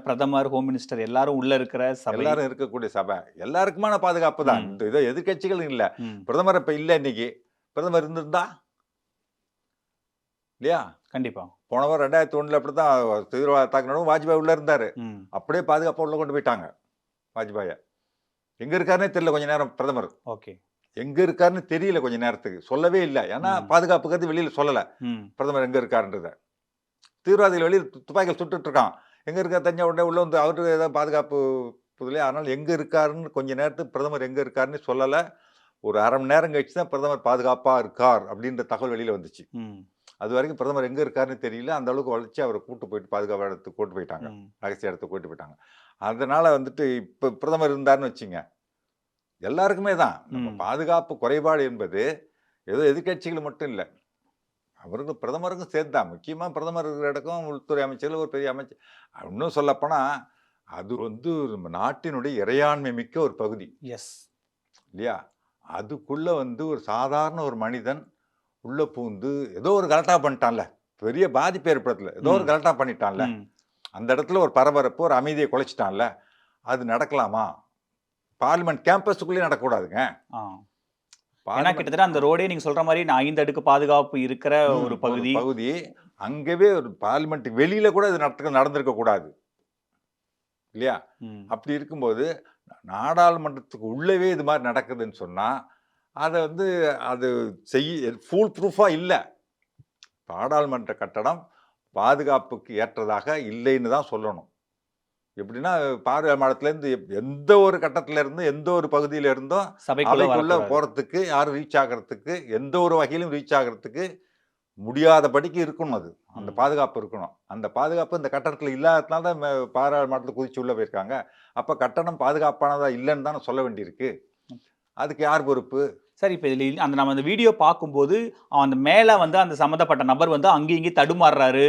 பிரதமர், ஹோம் மினிஸ்டர் எல்லாரும் உள்ள இருக்கிற சபை, எல்லாரும் இருக்கக்கூடிய சபை, எல்லாருக்குமான பாதுகாப்பு தான். இந்த இதோ எதிர்கட்சிகள் இல்லை. பிரதமர் இப்ப இல்லை, இன்னைக்கு பிரதமர் இருந்திருந்தா இல்லையா? கண்டிப்பா. போனவர் 2001 அப்படித்தான் தீவிரவாத தாக்குனரும் வாஜ்பாய் உள்ள இருந்தாரு, அப்படியே பாதுகாப்பா உள்ள கொண்டு போயிட்டாங்க வாஜ்பாய. எங்க இருக்காருன்னே தெரியல கொஞ்ச நேரம் பிரதமர். ஓகே, எங்க இருக்காருன்னு தெரியல கொஞ்ச நேரத்துக்கு, சொல்லவே இல்லை. ஏன்னா பாதுகாப்பு கருதி வெளியில சொல்லல பிரதமர் எங்க இருக்காருன்றத. தீவிரவாதிகள் வெளியில் துப்பாக்கிகள் சுட்டுட்டு இருக்கான், எங்க இருக்கா தெரிஞ்ச உடனே உள்ள வந்து அவருக்கு ஏதாவது பாதுகாப்பு புதுலையே. அதனால எங்க இருக்காருன்னு கொஞ்ச நேரத்துக்கு பிரதமர் எங்க இருக்காருன்னு சொல்லல. ஒரு அரை மணி நேரம் கழிச்சு தான் பிரதமர் பாதுகாப்பா இருக்கார் அப்படின்ற தகவல் வெளியில வந்துச்சு. அது வரைக்கும் பிரதமர் எங்க இருக்காருன்னு தெரியல. அந்த அளவுக்கு வளைச்சு அவரை கூட்டு போயிட்டு பாதுகாப்பு இடத்துக்கு கூட்டு போயிட்டாங்க, ரகசிய இடத்துக்கு கூட்டு போயிட்டாங்க. அதனால வந்துட்டு இப்ப பிரதமர் இருந்தாருன்னு வச்சுங்க, எல்லாருக்குமே தான் பாதுகாப்பு குறைபாடு என்பது ஏதோ எதிர்கட்சிகள் மட்டும் இல்லை, அவருக்கு பிரதமருக்கும் சேர்த்துதான். முக்கியமா பிரதமர் இருக்கிற இடக்கும் உள்துறை அமைச்சர்கள் ஒரு பெரிய அமைச்சர். இன்னும் சொல்லப்போனா அது வந்து நம்ம நாட்டினுடைய இறையாண்மை மிக்க ஒரு பகுதி. எஸ் இல்லையா? அதுக்குள்ள வந்து ஒரு சாதாரண ஒரு மனிதன் உள்ள பூந்து ஏதோ ஒரு கலட்டா பண்ணிட்டான்ல, பெரிய பாதிப்பு ஏற்படுத்தல, ஏதோ ஒரு கலட்டா பண்ணிட்டான்ல, அந்த இடத்துல ஒரு பரபரப்பு, ஒரு அமைதியை குலைச்சிட்டான்ல, அது நடக்கலாமா? பார்லிமெண்ட் கேம்பஸுக்குள்ளே நடக்கக்கூடாதுங்க. ஏன்னா கிட்டத்தட்ட அந்த ரோடே நீங்க சொல்ற மாதிரி 5 அடுக்கு பாதுகாப்பு இருக்கிற ஒரு பகுதி. அங்கவே ஒரு பார்லிமெண்ட் வெளியில கூட இது நடந்திருக்க கூடாது இல்லையா? அப்படி இருக்கும்போது நாடாளுமன்றத்துக்கு உள்ளவே இது மாதிரி நடக்குதுன்னு சொன்னா அதை வந்து அது ஃபுல் ப்ரூஃபா இல்லை. நாடாளுமன்ற கட்டடம் பாதுகாப்புக்கு ஏற்றதாக இல்லைன்னு தான் சொல்லணும். எப்படின்னா பார்வையாளர் மாடத்திலேருந்து எந்த ஒரு கட்டத்துல இருந்து எந்த ஒரு பகுதியில இருந்தும் சபைக்குள்ள போறதுக்கு, யாரும் ரீச் ஆகிறதுக்கு, எந்த ஒரு வகையிலும் ரீச் ஆகிறதுக்கு முடியாதபடிக்கு இருக்கணும். அது அந்த பாதுகாப்பு இருக்கணும். அந்த பாதுகாப்பு இந்த கட்டடத்துல இல்லாததுனால தான் பார்வையாளர் மாடத்துல குதிச்சு உள்ள போயிருக்காங்க. அப்ப கட்டணம் பாதுகாப்பானதா இல்லைன்னு தானே சொல்ல வேண்டியிருக்கு. அதுக்கு யார் பொறுப்பு? சார், இப்போ இதில் நம்ம அந்த வீடியோ பார்க்கும்போது அந்த மேலே வந்து அந்த சம்மந்தப்பட்ட நபர் வந்து அங்கேயும் இங்கேயும் தடுமாறுறாரு,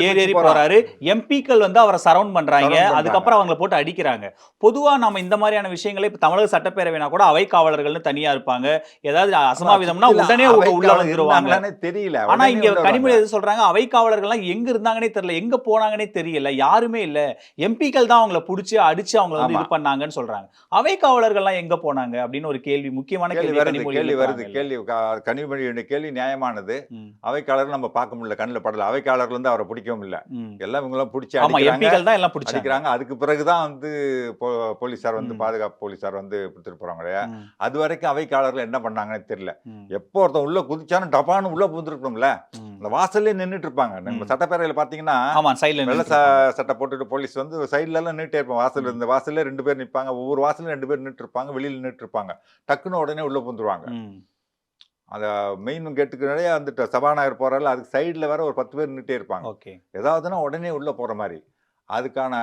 ஏறி போறாரு. எம்பிக்கள் வந்து அவரை சரவுண்ட் பண்றாங்க, அதுக்கப்புறம் அவங்களை போட்டு அடிக்கிறாங்க. பொதுவா நம்ம இந்த மாதிரியான விஷயங்களை இப்போ தமிழக சட்டப்பேரவைனா கூட அவை காவலர்கள்னு தனியா இருப்பாங்க. ஏதாவது அசம்பாவிதம்னா உடனே உள்ள வந்துருவாங்க தெரியல. ஆனா இங்க கனிமொழி எது சொல்றாங்க, அவை காவலர்கள்லாம் எங்க இருந்தாங்கன்னே தெரியல, எங்க போனாங்கன்னே தெரியல, யாருமே இல்ல, எம்பிக்கள் தான் அவங்களை பிடிச்சி அடிச்சு அவங்களை வந்து இது பண்ணாங்கன்னு சொல்றாங்க. அவை காவலர்கள்லாம் எங்க போனாங்க அப்படின்னு ஒரு கேள்வி, முக்கியமான கேள்வி கனிமொழி வருது எழுப்புறாங்கல்ல. கேள்வி கனிமொழியுடைய கேள்வி நியாயமானது. ம். அவைக்காளர் நம்ம பார்க்க முடியல, கண்ணில் படல. அவைக்காளர்ல இருந்து அவரை பிடிக்கவும் இல்ல. ம். எல்லாம் இவங்களாம் பிடிச்சி ஆமா, அடிக்கிறாங்க எம்பிக்கள் தான் எல்லாம் பிடிச்சாங்க. அடிக்கிறாங்க. அதுக்கு பிறகுதான் வந்து போலீஸார் வந்து ம். பாதுகாப்பு போலீஸார் வந்து பிடிச்சிட்டு போறாங்க இல்லையா? ம். அது வரைக்கும் அவைக்காளர்கள் என்ன பண்ணாங்கன்னு தெரியல. ம். எப்போ ஒருத்தன் உள்ள குதிச்சாலும் டபான்னு உள்ள புகுந்துருக்கணும்ல. ம். அந்த வாசல்லே நின்னுட்டு இருப்பாங்க. நம்ம ம். சட்டப்பேரவையில பாத்தீங்கன்னா ஆமா, சைடுல வெள்ள நின்னுட்டு சட்டை போட்டுட்டு போலீஸ் வந்து சைடுல எல்லாம் நின்னுட்டே இருப்பாங்க. வாசல் ம். இந்த வாசல்ல 2 பேர் நிப்பாங்க. ஒவ்வொரு வாசல்ல 2 பேர் நின்னுட்டு இருப்பாங்க. வெளியில நின்னுட்டு இருப்பாங்க. டக்குன்னு உடனே உள்ள புகுந்துருவாங்க. ம். அந்த மெயின் கேட்டுக்கு நிறைய வந்துட்டு சபாநாயகர் போறாரு. அதுக்கு சைடுல வேற ஒரு 10 பேர் நின்னுட்டே இருப்பாங்க. ஓகே. ஏதாவதுன்னா உடனே உள்ள போற மாதிரி. அதுக்கான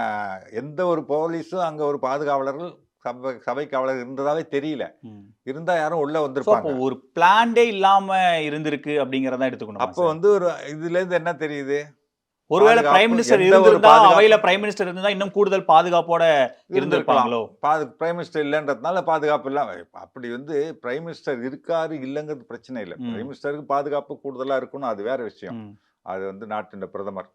எந்த ஒரு போலீஸும் அங்க ஒரு பாதுகாவலர்கள் சபை காவலர் இருந்ததாவே தெரியல. ம். இருந்தா யாரும் உள்ள சோ அப்போ வந்திருப்பாங்க. ஒரு பிளான்டே இல்லாம இருந்திருக்கு அப்படிங்கறத எடுத்துக்கணுமா அப்போ சார்? வந்து ஒரு இதுல இருந்து என்ன தெரியுது? ஒருவேளை பாதுகாப்பு, பிரைம் மினிஸ்டர் எந்த ஒரு இருந்திருந்தா, பாதுகாப்பு அவையில பிரைம் மினிஸ்டர் இருந்தா இன்னும் கூடுதல் பாதுகாப்போட இருந்திருக்கலாம். இருந்திருப்பாங்களோ? பிரைம் மினிஸ்டர் இல்லன்றதுனால பாதுகாப்பு இல்லாம அப்படி வந்து பிரைம் மினிஸ்டர் இருக்காரு இல்லங்கிறது பிரச்சனை இல்ல. ம். பிரைம் மினிஸ்டருக்கு பாதுகாப்பு கூடுதலா இருக்கணும், அது வேற விஷயம். ம். அது வந்து நாட்டின் பிரதமர்.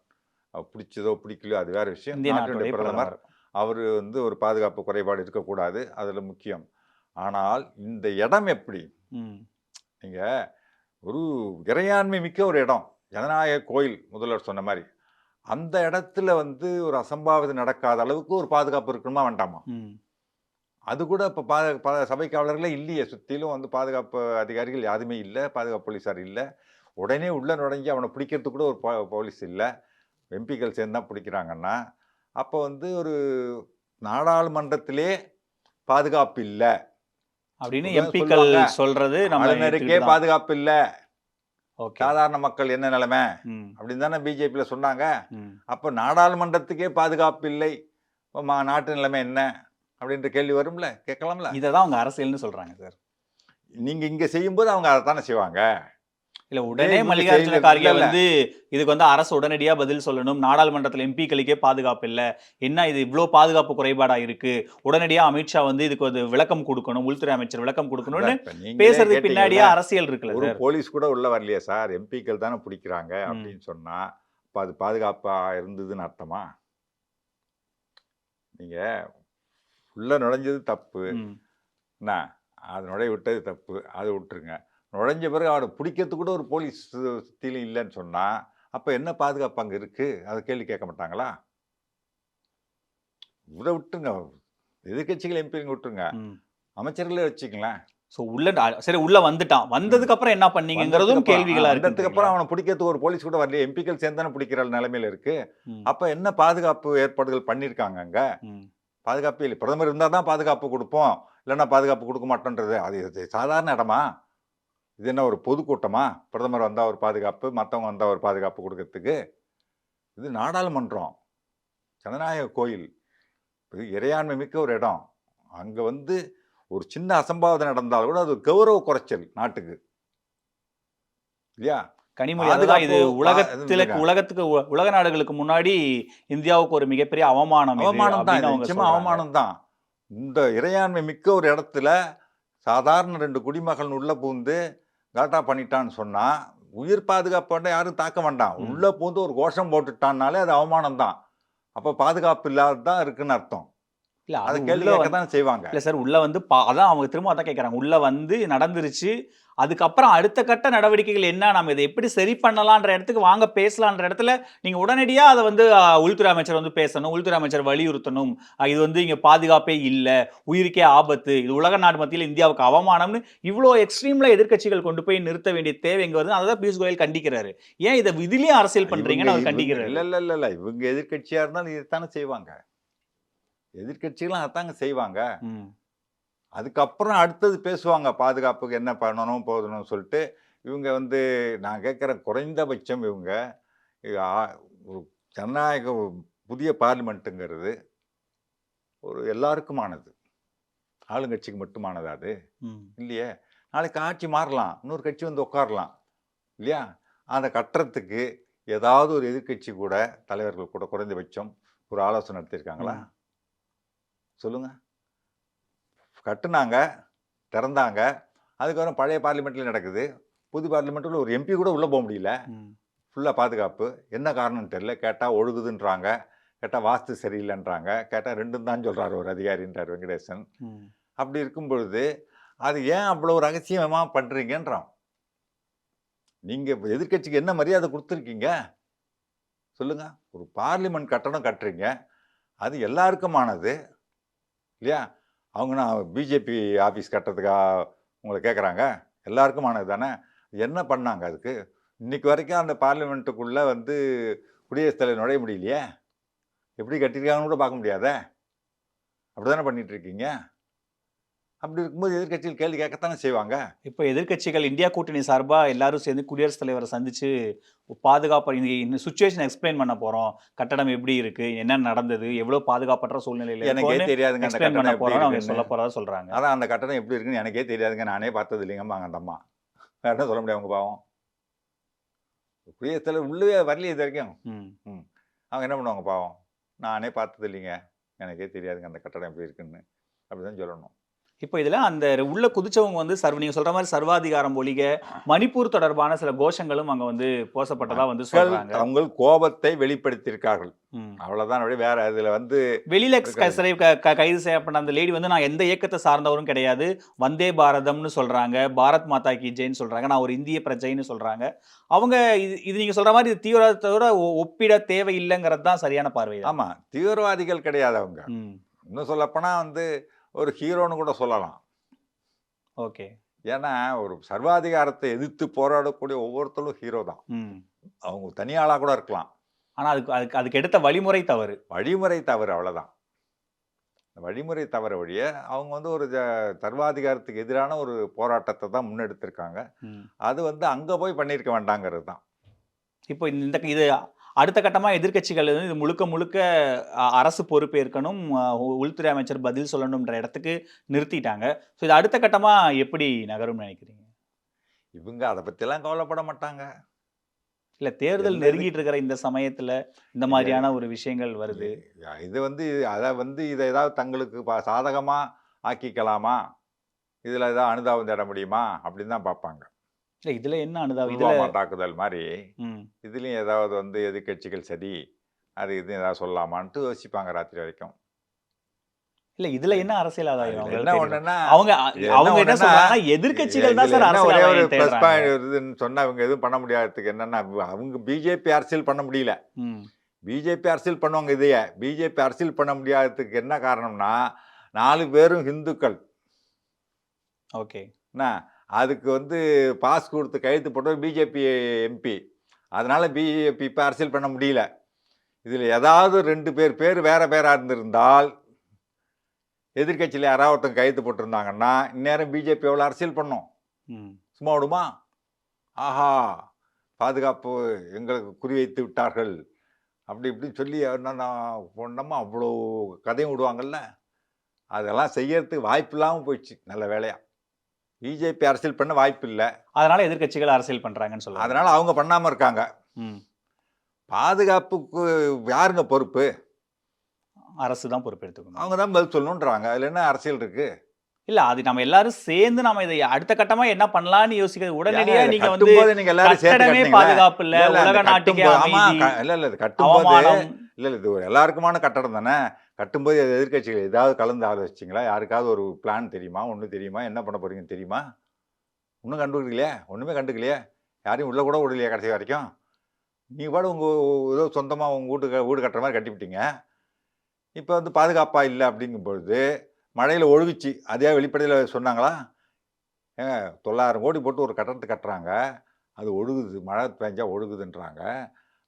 பிடிச்சதோ பிடிக்கலையோ அது வேற விஷயம். இந்திய நாட்டினுடைய நாட்டுடைய பிரதமர். பிரதமர். அவரு வந்து ஒரு பாதுகாப்பு குறைபாடு இருக்கக்கூடாது. அதுல முக்கியம். ஆனால் இந்த இடம் எப்படி? ம். நீங்க ஒரு இறையாண்மை மிக்க ஒரு இடம். ஜனநாயக கோயில் முதல்வர் சொன்ன மாரி. அந்த இடத்துல வந்து ஒரு அசம்பாவிதம் நடக்காத அளவுக்கு ஒரு பாதுகாப்பு இருக்கணுமா வேண்டாமா? ம். அது கூட இப்ப சபை காவலர்களே இல்லையே. சுத்திலும் வந்து பாதுகாப்பு அதிகாரிகள் யாருமே இல்ல. பாதுகாப்பு போலீஸார் இல்ல. உடனே உள்ள நுழைஞ்சு அவன பிடிக்கிறதுக்கு கூட ஒரு போலீஸ் இல்ல. எம்பிக்கள் சேர்ந்து தான் பிடிக்கிறாங்கன்னா, அப்ப வந்து ஒரு நாடாளுமன்றத்திலே பாதுகாப்பு இல்ல. அப்படின்னு இப்படிதான் எம்பிக்கள் சொல்லுவாங்க. சொல்றது நம்ம ஆளுநருக்கே ஏத்துக்கிட்டு தான். பாதுகாப்பு இல்ல. ஓகே. சாதாரண மக்கள் என்ன நிலைமை? ம். அப்படின்னு தானே பிஜேபியில சொன்னாங்க. ம். அப்ப நாடாளுமன்றத்துக்கே பாதுகாப்பு இல்லை. இப்ப நாட்டு நிலைமை என்ன? அப்படின்ற கேள்வி வரும்ல, கேட்கலாம்ல. இததான் அவங்க அரசியல்னு சொல்றாங்க சார். நீங்க இங்க செய்யும்போது அவங்க அதைத்தானே செய்வாங்க. இல்ல, இதே உடனே இவங்க மல்லிகார்ஜுன செய்யறது கார்கே இல்ல. வந்து இதுக்கு வந்து அரசு உடனடியா பதில் சொல்லணும். நாடாளுமன்றத்துல எம்பிக்களுக்கே பாதுகாப்பு இல்ல. என்ன இது இவ்ளோ பாதுகாப்பு குறைபாடா இருக்கு? உடனடியா அமித்ஷா வந்து இதுக்கு ஒரு விளக்கம் கொடுக்கணும். உள்துறை அமைச்சர் விளக்கம் கொடுக்கணும்னு இப்ப நீங்களே பேசுறதுக்கு பின்னாடியே கேட்டீங்கல்ல, அரசியல் இருக்குல்ல ஒரு சார். போலீஸ் கூட உள்ள வரலையே சார். எம்பிக்கள் தானே பிடிக்கிறாங்க ம். அப்படின்னு சொன்னா, அப்ப அது பாதுகாப்பா இருந்ததுன்னு அர்த்தமா? நீங்க உள்ள நுழைஞ்சது தப்பு. ம். என்ன? அது நுழைய விட்டது தப்பு. அதை விட்டுருங்க. நுழைஞ்ச பிறகு அவனை பிடிக்கிறதுக்கு கூட ஒரு போலீஸ் சுத்திலும் இல்லைன்னு சொன்னா, அப்ப என்ன பாதுகாப்பு அங்க இருக்கு? அதை கேள்வி கேட்க மாட்டாங்களா? இதை விட்டுருங்க. எதிர்க்கட்சிகள் எம்பிங்க விட்டுருங்க. ம். அமைச்சர்களே வச்சுங்களேன். சோ சரி, உள்ள வந்துட்டான். வந்ததுக்கு அப்புறம் என்ன பண்ணீங்கங்கிறதும் கேள்விகளா வந்ததுக்கு அப்புறம் இருக்குன்றீங்களா? அவனை பிடிக்கிறதுக்கு ஒரு போலீஸ் கூட வரலையே. எம்பிக்கள் சேர்ந்து தானே பிடிக்கிற நிலைமையில இருக்கு. ம். அப்ப என்ன பாதுகாப்பு ஏற்பாடுகள் பண்ணியிருக்காங்க அங்க? ம். பாதுகாப்பே இல்லை. பிரதமர் இருந்தா தான் பாதுகாப்பு கொடுப்போம். இல்லைன்னா பாதுகாப்பு கொடுக்க மாட்டோன்றது. இது சாதாரண இடமா? இது என்ன ஒரு பொதுக்கூட்டமா? பிரதமர் வந்தா ஒரு பாதுகாப்பு, மத்தவங்க வந்தா ஒரு பாதுகாப்பு கொடுக்கறதுக்கு. இது நாடாளுமன்றம். ஜனநாயக கோயில். இது இறையாண்மை மிக்க ஒரு இடம். அங்க வந்து ஒரு சின்ன அசம்பாவிதம் நடந்தாலும் கூட அது ஒரு கௌரவ குறைச்சல் நாட்டுக்கு. இல்லையா? கனிமொழி அதுதான் இது பாதுகாப்பு உலகத்துக்கு உலக நாடுகளுக்கு முன்னாடி இந்தியாவுக்கு ஒரு மிகப்பெரிய அவமானம் இது அவமானம் தான். அப்படின்னு இது அவங்க நிச்சயமா சொல்றாங்க. அவமானம் தான். இந்த இறையாண்மை மிக்க ஒரு இடத்துல சாதாரண 2 குடிமகன் உள்ள புகுந்து கலாட்டா பண்ணிட்டான்னு சொன்னா, உயிர் பாதுகாப்பு யாரும் தாக்க வேண்டாம். ம். உள்ள புகுந்து ஒரு கோஷம் போட்டுட்டான்னாலே அது அவமானம் தான். அப்ப பாதுகாப்பு இல்லாதது தான் இருக்குன்னு அர்த்தம். இல்ல, அதை அது கேள்வி உள்ள கேட்க தான் செய்வாங்க. இல்ல சார், உள்ள வந்து அதான் அவங்க திரும்ப அதான் கேட்கறாங்க. உள்ள வந்து நடந்துருச்சு. அதுக்கப்புறம் அடுத்த கட்ட நடவடிக்கைகள் என்ன? நம்ம இதை எப்படி சரி பண்ணலான்ற இடத்துக்கு வாங்க பேசலான்ற இடத்துல நீங்க உடனடியா அதை வந்து உள்துறை அமைச்சர் வந்து பேசணும். உள்துறை அமைச்சர் வலியுறுத்தணும். இது வந்து இங்க பாதுகாப்பே இல்ல. உயிருக்கே ஆபத்து. இது உலக நாடு மத்தியில் இந்தியாவுக்கு அவமானம்னு இவ்வளோ எக்ஸ்ட்ரீம்ல எதிர்க்கட்சிகள் கொண்டு போய் நிறுத்த வேண்டிய தேவை எங்க வருது? அதான் பியூஷ் கோயல் கண்டிக்கிறாரு. ஏன் இதை இதுலயே அரசியல் பண்றீங்கன்னு அவர் கண்டிக்கிறாரு. இல்ல. இவங்க எதிர்க்கட்சியா இருந்தாலும் இதைத்தானே செய்வாங்க. எதிர்க்கட்சிகளும் அதாங்க செய்வாங்க. ம். அதுக்கப்புறம் அடுத்தது பேசுவாங்க. பாதுகாப்புக்கு என்ன பண்ணணும் போதணும்னு சொல்லிட்டு. இவங்க வந்து நான் கேட்குற குறைந்தபட்சம் இவங்க ஒரு ஜனநாயக புதிய பார்லிமெண்ட்டுங்கிறது ஒரு எல்லாருக்குமானது. ஆளுங்கட்சிக்கு மட்டுமானது அது? ம். இல்லையே. நாளைக்கு ஆட்சி மாறலாம். இன்னொரு கட்சி வந்து உட்காரலாம். இல்லையா? அதை கட்டுறதுக்கு ஏதாவது ஒரு எதிர்க்கட்சி கூட தலைவர்கள் கூட குறைந்தபட்சம் ஒரு ஆலோசனை நடத்தியிருக்காங்களா? சொல்லுங்க. கட்டுனாங்க, திறந்தாங்க. அதுக்கப்புறம் பழைய பார்லிமெண்ட்ல நடக்குது. புது பார்லிமெண்ட்ல ஒரு எம்பி கூட உள்ள போக முடியல. ஃபுல்லா பாதுகாப்பு. என்ன காரணம்னு தெரியல. கேட்டா ஒழுகுதுன்றாங்க. கேட்டா வாஸ்து சரியில்லைன்றாங்க. கேட்டா 2ம் தான் சொல்றாரு ஒரு அதிகாரின்றார் வெங்கடேசன். அப்படி இருக்கும் பொழுது அது ஏன் அவ்வளோ ரகசியமாக பண்ணுறீங்கன்றான். நீங்கள் எதிர்க்கட்சிக்கு என்ன மரியாதை கொடுத்துருக்கீங்க சொல்லுங்க? ஒரு பார்லிமெண்ட் கட்டடம் கட்டுறீங்க, அது எல்லாருக்குமானது இல்லையா? அவங்க நான் பிஜேபி ஆஃபீஸ் கட்டுறதுக்கா உங்களை கேட்குறாங்க? எல்லாருக்குமானது தானே. என்ன பண்ணாங்க அதுக்கு? இன்னைக்கு வரைக்கும் அந்த பார்லிமெண்ட்டுக்குள்ளே வந்து குடியரசுத் தலைவர் நுழைய முடியலையே. எப்படி கட்டியிருக்காங்கன்னு கூட பார்க்க முடியாதே. அப்படி தானே பண்ணிட்டு இருக்கீங்க. அப்படி இருக்கும்போது எதிர்க்கட்சிகள் கேள்வி கேட்கத்தானே செய்வாங்க. இப்போ எதிர்க்கட்சிகள் இந்தியா கூட்டணி சார்பா எல்லாரும் சேர்ந்து குடியரசுத் தலைவரை சந்திச்சு பாதுகாப்பு இந்த சுச்சுவேஷன் எக்ஸ்பிளைன் பண்ண போறோம். கட்டடம் எப்படி இருக்கு, என்ன நடந்தது, எவ்வளவு பாதுகாப்பற்ற சூழ்நிலையில எனக்கே இருக்குன்னு தெரியாதுங்க அந்த எக்ஸ்பிளைன் பண்ண கட்டடம் எப்படி போறோம் அவங்க இருக்குன்னு. சொல்ல போறதா சொல்றாங்க. அதான் அந்த கட்டடம் எப்படி இருக்குன்னு எனக்கே தெரியாதுங்க, நானே பார்த்தது இல்லைங்கம்பாங்க அந்த அம்மா. வேற என்ன சொல்ல முடியும் அவங்க பாவம். குடியரசுத் தலைவர் உள்ளவே வரலையே இது வரைக்கும். ம். அவங்க என்ன பண்ணுவாங்க பாவம்? நானே பார்த்தது இல்லைங்க, எனக்கே தெரியாதுங்க அந்த கட்டடம் எப்படி இருக்குன்னு. அப்படிதான் சொல்லணும். இப்போ இதுல அந்த உள்ள குதிச்சவங்க வந்து நீங்க சொல்ற மாதிரி சர்வாதிகாரம் ஒழிக மணிப்பூர் தொடர்பான சில கோஷங்களும் அங்க வந்து போசப்பட்டதா வந்து சொல்றாங்க. அவங்க கோபத்தை வெளிப்படுத்தியிருக்கார்கள். ம். அவ்வளவுதான். அப்படியே வேற இதுல வந்து வெளியில இருக்காது. கைது செய்யப்பட்ட அந்த லேடி வந்து நான் எந்த இயக்கத்தை சார்ந்தவரும் கிடையாது, வந்தே பாரதம்னு சொல்றாங்க, பாரத் மாதா கி ஜெய்ன்னு சொல்றாங்க, நான் ஒரு இந்திய பிரஜைன்னு சொல்றாங்க. அவங்க இது நீங்க சொல்ற மாதிரி இது தீவிரவாதத்தோட ஒப்பிட தேவையில்லைங்கிறது தான் சரியான பார்வை. ஆமா, தீவிரவாதிகள் கிடையாது அவங்க. ம். இன்னும் சொல்லப்போனா வந்து ஒரு ஹீரோன்னு கூட சொல்லலாம். ஓகே. ஏன்னா ஒரு சர்வாதிகாரத்தை எதிர்த்து போராடக்கூடிய ஒவ்வொருத்தரும் ஹீரோ தான். ம். அவங்க தனியாளா கூட இருக்கலாம். ஆனா அதுக்கு எடுத்த வழிமுறை தவறு. வழிமுறை தவறு, அவ்வளவுதான். வழிமுறை தவற வழிய அவங்க வந்து ஒரு சர்வாதிகாரத்துக்கு எதிரான ஒரு போராட்டத்தை தான் முன்னெடுத்திருக்காங்க. ம். அது வந்து அங்க போய் பண்ணியிருக்க வேண்டாங்கிறது தான். இப்போ இது அடுத்த கட்டமா எதிர்க்கட்சிகள் வந்து இது முழுக்க முழுக்க அரசு பொறுப்பேற்கணும், உள்துறை அமைச்சர் பதில் சொல்லணும்ன்ற இடத்துக்கு நிறுத்திட்டாங்க. ஸோ இது அடுத்த கட்டமா எப்படி நகரும்னு நினைக்கிறீங்க? இவங்க அதை பத்திலாம் கவலைப்பட மாட்டாங்க. இல்ல தேர்தல் நெருங்கிட்டு இருக்கிற இந்த சமயத்துல இந்த மாதிரியான ஒரு விஷயங்கள் வருது. இது வந்து இதை ஏதாவது தங்களுக்கு சாதகமா ஆக்கிக்கலாமா, இதுல ஏதாவது அனுதாபம் தேட முடியுமா அப்படின்னு தான் பார்ப்பாங்க. இல்ல இதுல என்ன அனுதாபம்? புல்வாமா தாக்குதல் மாதிரி ம். இதுலயும் ஏதாவது வந்து எதிர்க்கட்சிகள் சரி அது இது ஏதாவது சொல்லலாமான்ட்டு யோசிப்பாங்க ராத்திரி வரைக்கும். இல்ல இதுல என்ன அரசியல் ஆதாயம்? என்ன ஒண்ணுன்னா அவங்க என்ன சொல்றாங்கன்னா எதிர்க்கட்சிகள் தான் சார் ஒரே ஒரு அரசியல் பிளஸ் பாயிண்ட் இருக்குதுன்னு சொன்னா இவங்க எதுவும் பண்ண முடியாததுக்கு என்னன்னா, அவங்க பிஜேபி அரசியல் பண்ண முடியல. பிஜேபி அரசியல் பண்ணுவாங்க. இதையே பிஜேபி அரசியல் பண்ண முடியாததுக்கு என்ன காரணம்னா 4 பேரும் இந்துக்கள். ஓகே. அதுக்கு வந்து பாஸ் கொடுத்து கையெழுத்து போட்டவர் பிஜேபி எம்பி. அதனால பிஜேபி இப்போ அரசியல் பண்ண முடியல. இதில் ஏதாவது 2 பேர் வேற பேராக இருந்திருந்தால், எதிர்கட்சியில் யாராவது ஒருத்தங்க கையெழுத்து போட்டிருந்தாங்கன்னா இந்நேரம் பிஜேபி எவ்வளோ அரசியல் பண்ணும்? சும்மா விடுமா? ஆஹா, பாதுகாப்பு எங்களுக்கு குறிவைத்து விட்டார்கள் அப்படி இப்படின்னு சொல்லி பொண்ணமா அவ்வளோ கதையும் விடுவாங்கல்ல. அதெல்லாம் செய்யறதுக்கு வாய்ப்பு இல்லாமல் போயிடுச்சு. நல்ல வேலையா பிஜேபி அரசியல் பண்ண வாய்ப்பு இல்லை, அதனால எதிர்க்கட்சிகள் அரசியல் பண்றாங்கன்னு சொல்லுவாங்க. அதனால அவங்க பண்ணாம இருக்காங்க. பாதுகாப்புக்கு யாருங்க பொறுப்பு? அரசு தான் பொறுப்பெடுத்துக்கணும். அவங்க தான் பதில் சொல்லணுன்றாங்க. அதுல என்ன அரசியல் இருக்கு? இல்ல அது நம்ம எல்லாரும் சேர்ந்து நாம இதை அடுத்த கட்டமா என்ன பண்ணலாம்னு யோசிக்கிறது. உடனடியா நீங்க வந்து நீங்க எல்லாரும் சேர்ந்து கட்டடமே பாதுகாப்பு இல்ல, உலக நாட்டுக்கே அமைதி. இல்ல இது கட்டும்போது இல்ல இது எல்லாருக்குமான கட்டடம் தானே. கட்டும்போது எதிர்க்கட்சிகள் ஏதாவது கலந்து ஆலோசிச்சிங்களா? யாருக்காவது ஒரு பிளான் தெரியுமா? ஒண்ணு தெரியுமா? என்ன பண்ண போறீங்கன்னு தெரியுமா? ஒன்றும் கண்டுக்கலையே, ஒண்ணுமே கண்டுக்கலையே, யாரையும் உள்ள கூட விடலையே கடைசி வரைக்கும். நீங்க பாடு உங்க ஏதோ சொந்தமா உங்க வீடு கட்டுற மாதிரி கட்டிவிட்டீங்க. இப்போ வந்து பாதுகாப்பா இல்லை அப்படிங்கும் பொழுது மழையில் ஒழுகுச்சு. அதே வெளிப்படையில் சொன்னாங்களா? 900 கோடி போட்டு ஒரு கட்டடத்தை கட்டுறாங்க, அது ஒழுகுது, மழை பெஞ்சா ஒழுகுதுன்றாங்க.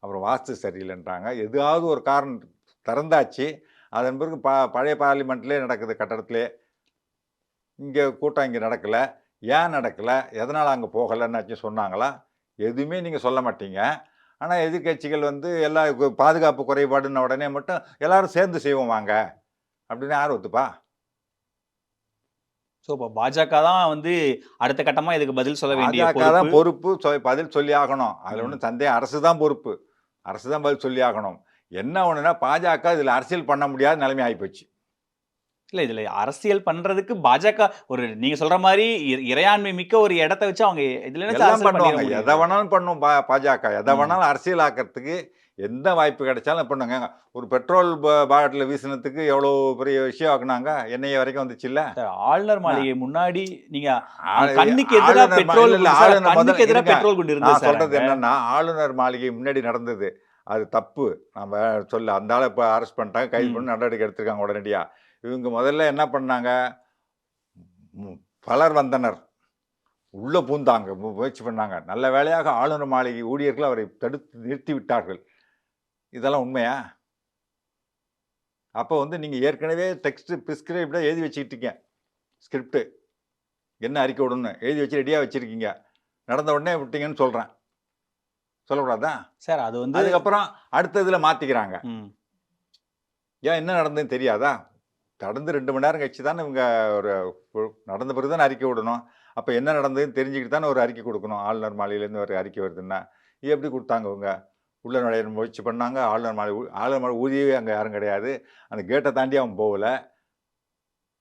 அப்புறம் வாஸ்து சரியில்லைன்றாங்க. எதாவது ஒரு காரணம் திறந்தாச்சு. அதன் பிறகு பழைய பார்லிமெண்ட்லேயே நடக்குது கட்டடத்திலே. இங்கே கூட்டம் இங்கே நடக்கலை. ஏன் நடக்கலை, எதனால் அங்கே போகலைன்னாச்சும் சொன்னாங்களா? எதுவுமே நீங்கள் சொல்ல மாட்டீங்க. ஆனால் எதிர்கட்சிகள் வந்து எல்லா பாதுகாப்பு குறைபாடுன்ன உடனே மட்டும் எல்லாரும் சேர்ந்து செய்வோம் வாங்க அப்படின்னு யார் ஒத்துப்பா? ஸோ இப்போ பாஜக தான் வந்து அடுத்த கட்டமாக இதுக்கு பதில் சொல்ல வேண்டிய பொறுப்பு, பதில் சொல்லி ஆகணும். அதில் ஒன்றும் சந்தேகம். அரசு தான் பொறுப்பு, அரசு தான் பதில் சொல்லி ஆகணும். என்ன ஒன்றுனா பாஜக இதில் அரசியல் பண்ண முடியாத நிலைமை ஆகிப்போச்சு. இல்ல இதுல அரசியல் பண்றதுக்கு பாஜக ஒரு நீங்க சொல்ற மாதிரி இறையாண்மை மிக்க ஒரு இடத்த வச்சு அவங்க இதுல நினைச்சு எல்லாம் அரசியல் பண்ணிட பண்ணுவாங்க. எதை முடியும். வேணாலும் பண்ணும் பாஜக. எதை ம். வேணாலும் அரசியலாக்கிறதுக்கு எந்த வாய்ப்பு கிடைச்சாலும் பண்ணுங்க. ஒரு பெட்ரோல் பாட்டில வீசினதுக்கு எவ்வளோ பெரிய விஷயம் ஆக்குனாங்க. என்ஐஏ வரைக்கும் வந்துச்சுல்ல. சார், ஆளுநர் என்ன? மாளிகை முன்னாடி நீங்க ஆளு- கண்ணுக்கு எதிரா ஆளுநர் பெட்ரோல் இல்ல, குண்டு சார், ஆளுநர் கண்ணுக்கு முதல்ல எதிரா இருங்க. பெட்ரோல் குண்டு இருந்தது நான் சார் சொல்றது அங்க. என்னன்னா, ஆளுநர் மாளிகை முன்னாடி நடந்தது. அது தப்பு. நம்ம சொல்ல அந்த ஆள இப்ப அரெஸ்ட் பண்ணிட்டாங்க, கைது ம். பண்ணி நடவடிக்கை எடுத்திருக்காங்க உடனடியா. இவங்க முதல்ல என்ன பண்ணாங்க? பலர் வந்தனர். உள்ள பூந்தாங்க, முயற்சி பண்ணாங்க. நல்ல வேளையாக ஆளுநர் மாளிகை ஊழியர்கள் அவரை தடுத்து நிறுத்தி விட்டார்கள். இதெல்லாம் உண்மையா? அப்போ வந்து நீங்க ஏற்கனவே டெக்ஸ்ட் பிரிஸ்கிரைப்டா எழுதி வச்சுக்கிட்டீங்க. ஸ்கிரிப்ட் என்ன அறிக்கை விடணும்னு எழுதி வச்சு ரெடியா வச்சிருக்கீங்க. நடந்த உடனே விட்டீங்கன்னு சொல்றேன். சொல்லக்கூடாதா? சார் அது வந்து அதுக்கப்புறம் அடுத்த இதுல மாத்திக்கிறாங்க. ம். ஏன் என்ன நடந்ததுன்னு தெரியாதா? கடந்து 2 மணி நேரம் கழிச்சு தானே இவங்க ஒரு நடந்த பிறகு தானே அறிக்கை விடணும். அப்ப என்ன நடந்ததுன்னு தெரிஞ்சுக்கிட்டு தானே ஒரு அறிக்கை கொடுக்கணும். ஆளுநர் மாளிகையிலேருந்து ஒரு அறிக்கை வருதுன்னா. இது எப்படி கொடுத்தாங்க இவங்க? உள்ள நுழைய முயற்சி பண்ணாங்க. ஆளுநர் மாளிகை ஊதியவே அங்கே யாரும் கிடையாது. அந்த கேட்டை தாண்டி அவன் போகல.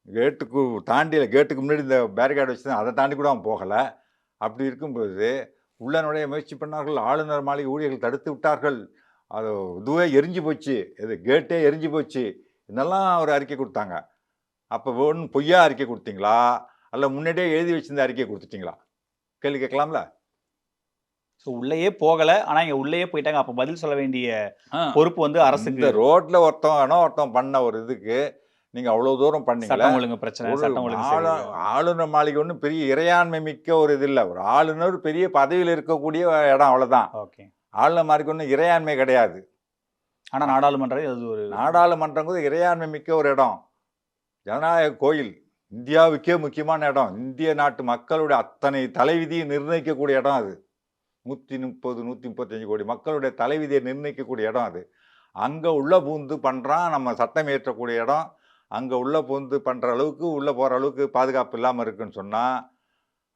கேட்டுக்கு கேட்டுக்கு முன்னாடி இந்த பேரிகார்டு வச்சு அதை தாண்டி கூட அவன் போகலை. அப்படி இருக்கும்போது உள்ள நுழைய முயற்சி பண்ணார்கள். ஆளுநர் மாளிகை ஊழியர்கள் தடுத்து விட்டார்கள். அது இதுவே எரிஞ்சு போச்சு. இது கேட்டே எரிஞ்சு போச்சு. இதெல்லாம் ஒரு அறிக்கை கொடுத்தாங்க. அப்போ ஒன்றும் பொய்யா அறிக்கை கொடுத்தீங்களா? அல்ல முன்னாடியே எழுதி வச்சிருந்த அறிக்கை கொடுத்துட்டீங்களா? கேள்வி கேட்கலாம்ல? ஸோ உள்ளேயே போகல. ஆனா இங்க உள்ளேயே போயிட்டாங்க. அப்ப பதில் சொல்ல வேண்டிய பொறுப்பு வந்து இந்த அரசுக்கு. ரோட்ல ஒருத்தன் பண்ண ஒரு இதுக்கு நீங்க அவ்வளவு தூரம் பண்ணீங்களா? சட்டம் ஒழுங்கு பிரச்சனை, ஒரு சட்டம் ஒழுங்கு சரியில்லை. ஆளுநர் மாளிகை ஒன்றும் பெரிய இறையாண்மை மிக்க ஒரு இது இல்லை. ஒரு ஆளுநர் பெரிய பதவியில் இருக்கக்கூடிய இடம், அவ்வளவுதான். ஓகே. ஆளுநர் மாளிகை ஒன்றும் இறையாண்மை கிடையாது. ஆனா நாடாளுமன்றம் அது ஒரு நாடாளுமன்றம் கூட இறையாண்மை மிக்க ஒரு இடம். ஜனநாயக கோயில். இந்தியாவுக்கே முக்கியமான இடம். இந்திய நாட்டு மக்களுடைய அத்தனை தலைவிதியை நிர்ணயிக்கக்கூடிய இடம் அது. 130, 135 கோடி மக்களுடைய தலைவிதியை நிர்ணயிக்கக்கூடிய இடம் அது. அங்கே உள்ள பூந்து பண்ணுறான். நம்ம சட்டம் இயற்றக்கூடிய இடம். அங்கே உள்ள பூந்து பண்ணுற அளவுக்கு உள்ளே போகிற அளவுக்கு பாதுகாப்பு இல்லாமல் இருக்குன்னு சொன்னால்,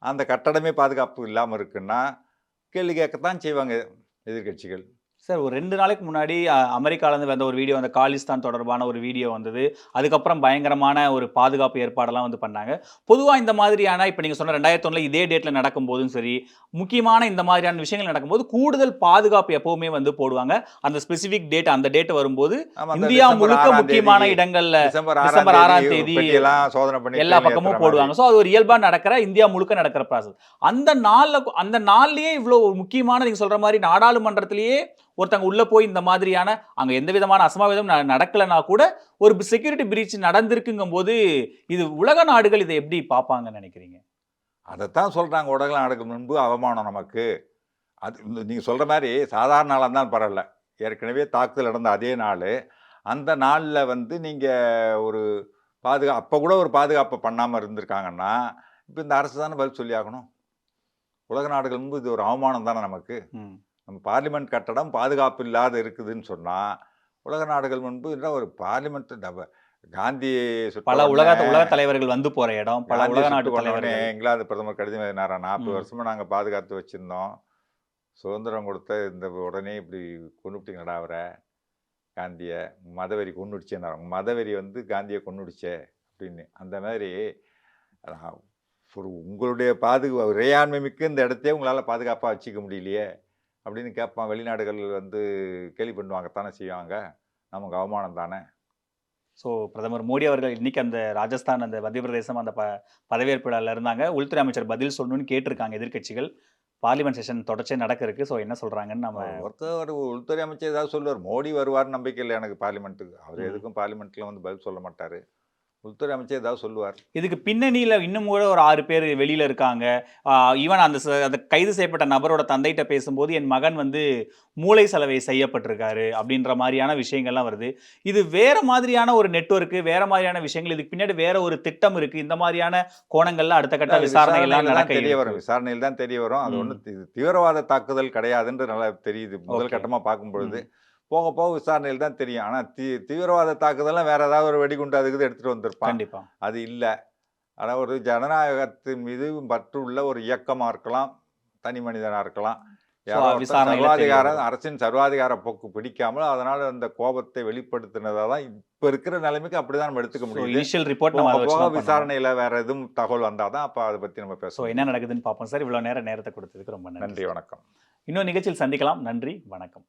அந்த கட்டடமே பாதுகாப்பு இல்லாமல் இருக்குன்னா கேள்வி கேட்கத்தான் செய்வாங்க எதிர்கட்சிகள். சார் ஒரு 2 நாளைக்கு முன்னாடி அமெரிக்காலேருந்து வந்த ஒரு வீடியோ, அந்த காலிஸ்தான் தொடர்பான ஒரு வீடியோ வந்தது. அதுக்கப்புறம் பயங்கரமான ஒரு பாதுகாப்பு ஏற்பாடெல்லாம் வந்து பண்ணாங்க. பொதுவா இந்த மாதிரியான இப்ப நீங்க சொன்ன 2001 இதே டேட்ல நடக்கும்போதும் சரி, முக்கியமான இந்த மாதிரியான விஷயங்கள் நடக்கும்போது கூடுதல் பாதுகாப்பு எப்பவுமே வந்து போடுவாங்க. அந்த ஸ்பெசிபிக் டேட் அந்த டேட் வரும்போது இந்தியா முழுக்க முக்கியமான இடங்கள்ல டிசம்பர் டிசம்பர் 6ஆம் 6 தேதி பெட்டியெல்லாம் சோதனை பண்ணி எல்லா பக்கமும் போடுவாங்க. ஸோ அது ஒரு இயல்பா நடக்கிற இந்தியா முழுக்க நடக்கிற ப்ராசஸ். அந்த நாள்லயே இவ்வளோ முக்கியமான நீங்க சொல்ற மாதிரி நாடாளுமன்றத்திலேயே ஒருத்தங்க உள்ள போய் இந்த மாதிரியான அங்க எந்த விதமான அசம்பாவிதம் நடக்கலனா கூட ஒரு செக்யூரிட்டி பிரீச் நடந்திருக்குங்கும் போது இது உலக நாடுகள் இதை எப்படி பார்ப்பாங்கன்னு நினைக்கிறீங்க? அதைத்தான் சொல்றாங்க. உலக நாடுக்கு முன்பு அவமானம் நமக்கு. அது நீங்க சொல்ற மாதிரி சாதாரண நாளாக இருந்தாலும் பரவாயில்ல. ஏற்கனவே தாக்குதல் நடந்த அதே நாள், அந்த நாளில் வந்து நீங்க ஒரு அப்போ கூட ஒரு பாதுகாப்பு பண்ணாமல் இருந்திருக்காங்கன்னா, இப்போ இந்த அரசு தானே பதில் சொல்லி ஆகணும். உலக நாடுகள் முன்பு இது ஒரு அவமானம் தானே நமக்கு. நம்ம பார்லிமெண்ட் கட்டடம் பாதுகாப்பு இல்லாத இருக்குதுன்னு சொன்னால், உலக நாடுகள் முன்பு ஒரு பார்லிமெண்ட் காந்தி பல உலக தலைவர்கள் வந்து போற இடம், பல உலக நாட்டு தலைவர்கள். இங்கிலாந்து பிரதமர் கடிதம் எழுதினாரா, 40 ம். வருஷமா நாங்கள் பாதுகாத்து வச்சிருந்தோம், சுதந்திரம் கொடுத்த இந்த உடனே இப்படி கொண்டுட்டீங்கடா அவரை, காந்தியை மதவெறி கொண்டுடுச்சேன்னாரு. மதவெறி வந்து காந்தியை கொண்டுடுச்சே அப்படின்னு. அந்த மாதிரி ஒரு உங்களுடைய இறையாண்மை மிக்க இந்த இடத்தையே உங்களால் பாதுகாப்பாக வச்சுக்க முடியலையே அப்படின்னு கேட்பான். வெளிநாடுகள் வந்து கேள்வி பண்ணுவாங்கத்தானே செய்வாங்க. நமக்கு அவமானம் தானே. ஸோ பிரதமர் மோடி அவர்கள் இன்னைக்கு அந்த ராஜஸ்தான், அந்த மத்திய பிரதேசம் அந்த பதவியேற்பு விழாவில் இருந்தாங்க. உள்துறை அமைச்சர் பதில் சொல்லணும்னு கேட்டிருக்காங்க எதிர்க்கட்சிகள். பார்லிமெண்ட் செஷன் தொடர்ச்சியாக நடக்க இருக்கு. ஸோ என்ன சொல்றாங்கன்னு நம்ம ஒருத்தர் உள்துறை அமைச்சர் ஏதாவது சொல்லுவார். மோடி வருவார் நம்பிக்கை இல்லை எனக்கு பார்லிமெண்ட்டுக்கு. அவர் எதுக்கும் பார்லிமெண்ட்டில் வந்து பதில் சொல்ல மாட்டார். உள்துறை அமைச்சர் ஏதாவது சொல்லுவார். இதுக்கு பின்னணியில் இன்னும் கூட ஒரு 6 பேர் வெளியில் இருக்காங்க. ஈவன் அந்த கைது செய்யப்பட்ட நபரோட தந்தைகிட்ட பேசும்போது என் மகன் வந்து மூளை சலவை செய்யப்பட்டிருக்காரு அப்படின்ற மாதிரியான விஷயங்கள்லாம் வருது. இது வேற மாதிரியான ஒரு நெட்வொர்க்கு, வேற மாதிரியான விஷயங்கள், இதுக்கு பின்னாடி வேற ஒரு திட்டம் இருக்கு. இந்த மாதிரியான கோணங்கள்ல அடுத்த கட்ட விசாரணை எல்லாம் தெரிய வரும். விசாரணையில் தான் தெரிய வரும். அது ஒன்றும் தீவிரவாத தாக்குதல் கிடையாதுன்னு நல்லா தெரியுது முதல் கட்டமாக பார்க்கும் பொழுது. போக போக விசாரணையில் தான் தெரியும். ஆனால் தீவிரவாத தாக்குதலாம் வேற ஏதாவது ஒரு வெடிகுண்டு அதுக்கு எடுத்துகிட்டு வந்திருப்பான். கண்டிப்பா அது இல்லை. ஆனால் ஒரு ஜனநாயகத்தின் மீது பற்றுள்ள ஒரு இயக்கமாக இருக்கலாம், தனி மனிதனாக இருக்கலாம். யாரோ ஒருத்தர் விசாரணையில தெரிய வருது. அரசின் சர்வாதிகார போக்கு பிடிக்காமல் அதனால அந்த கோபத்தை வெளிப்படுத்தினதா தான் இப்ப இருக்கிற நிலைமைக்கு அப்படிதான் நம்ம எடுத்துக்க முடியுது. இனிஷியல் ரிப்போர்ட் நம்ம அதை வச்சு போக தான் பண்ணணும். விசாரணையில வேற எதுவும் தகவல் வந்தாதான் அப்ப அதை பத்தி நம்ம ஸோ பேசணும். என்ன நடக்குதுன்னு பார்ப்போம் சார். இவ்வளோ நேரத்தை கொடுத்ததுக்கு ரொம்ப நன்றி. நன்றி, வணக்கம். இன்னொரு நிகழ்ச்சியில் சந்திக்கலாம். நன்றி, வணக்கம்.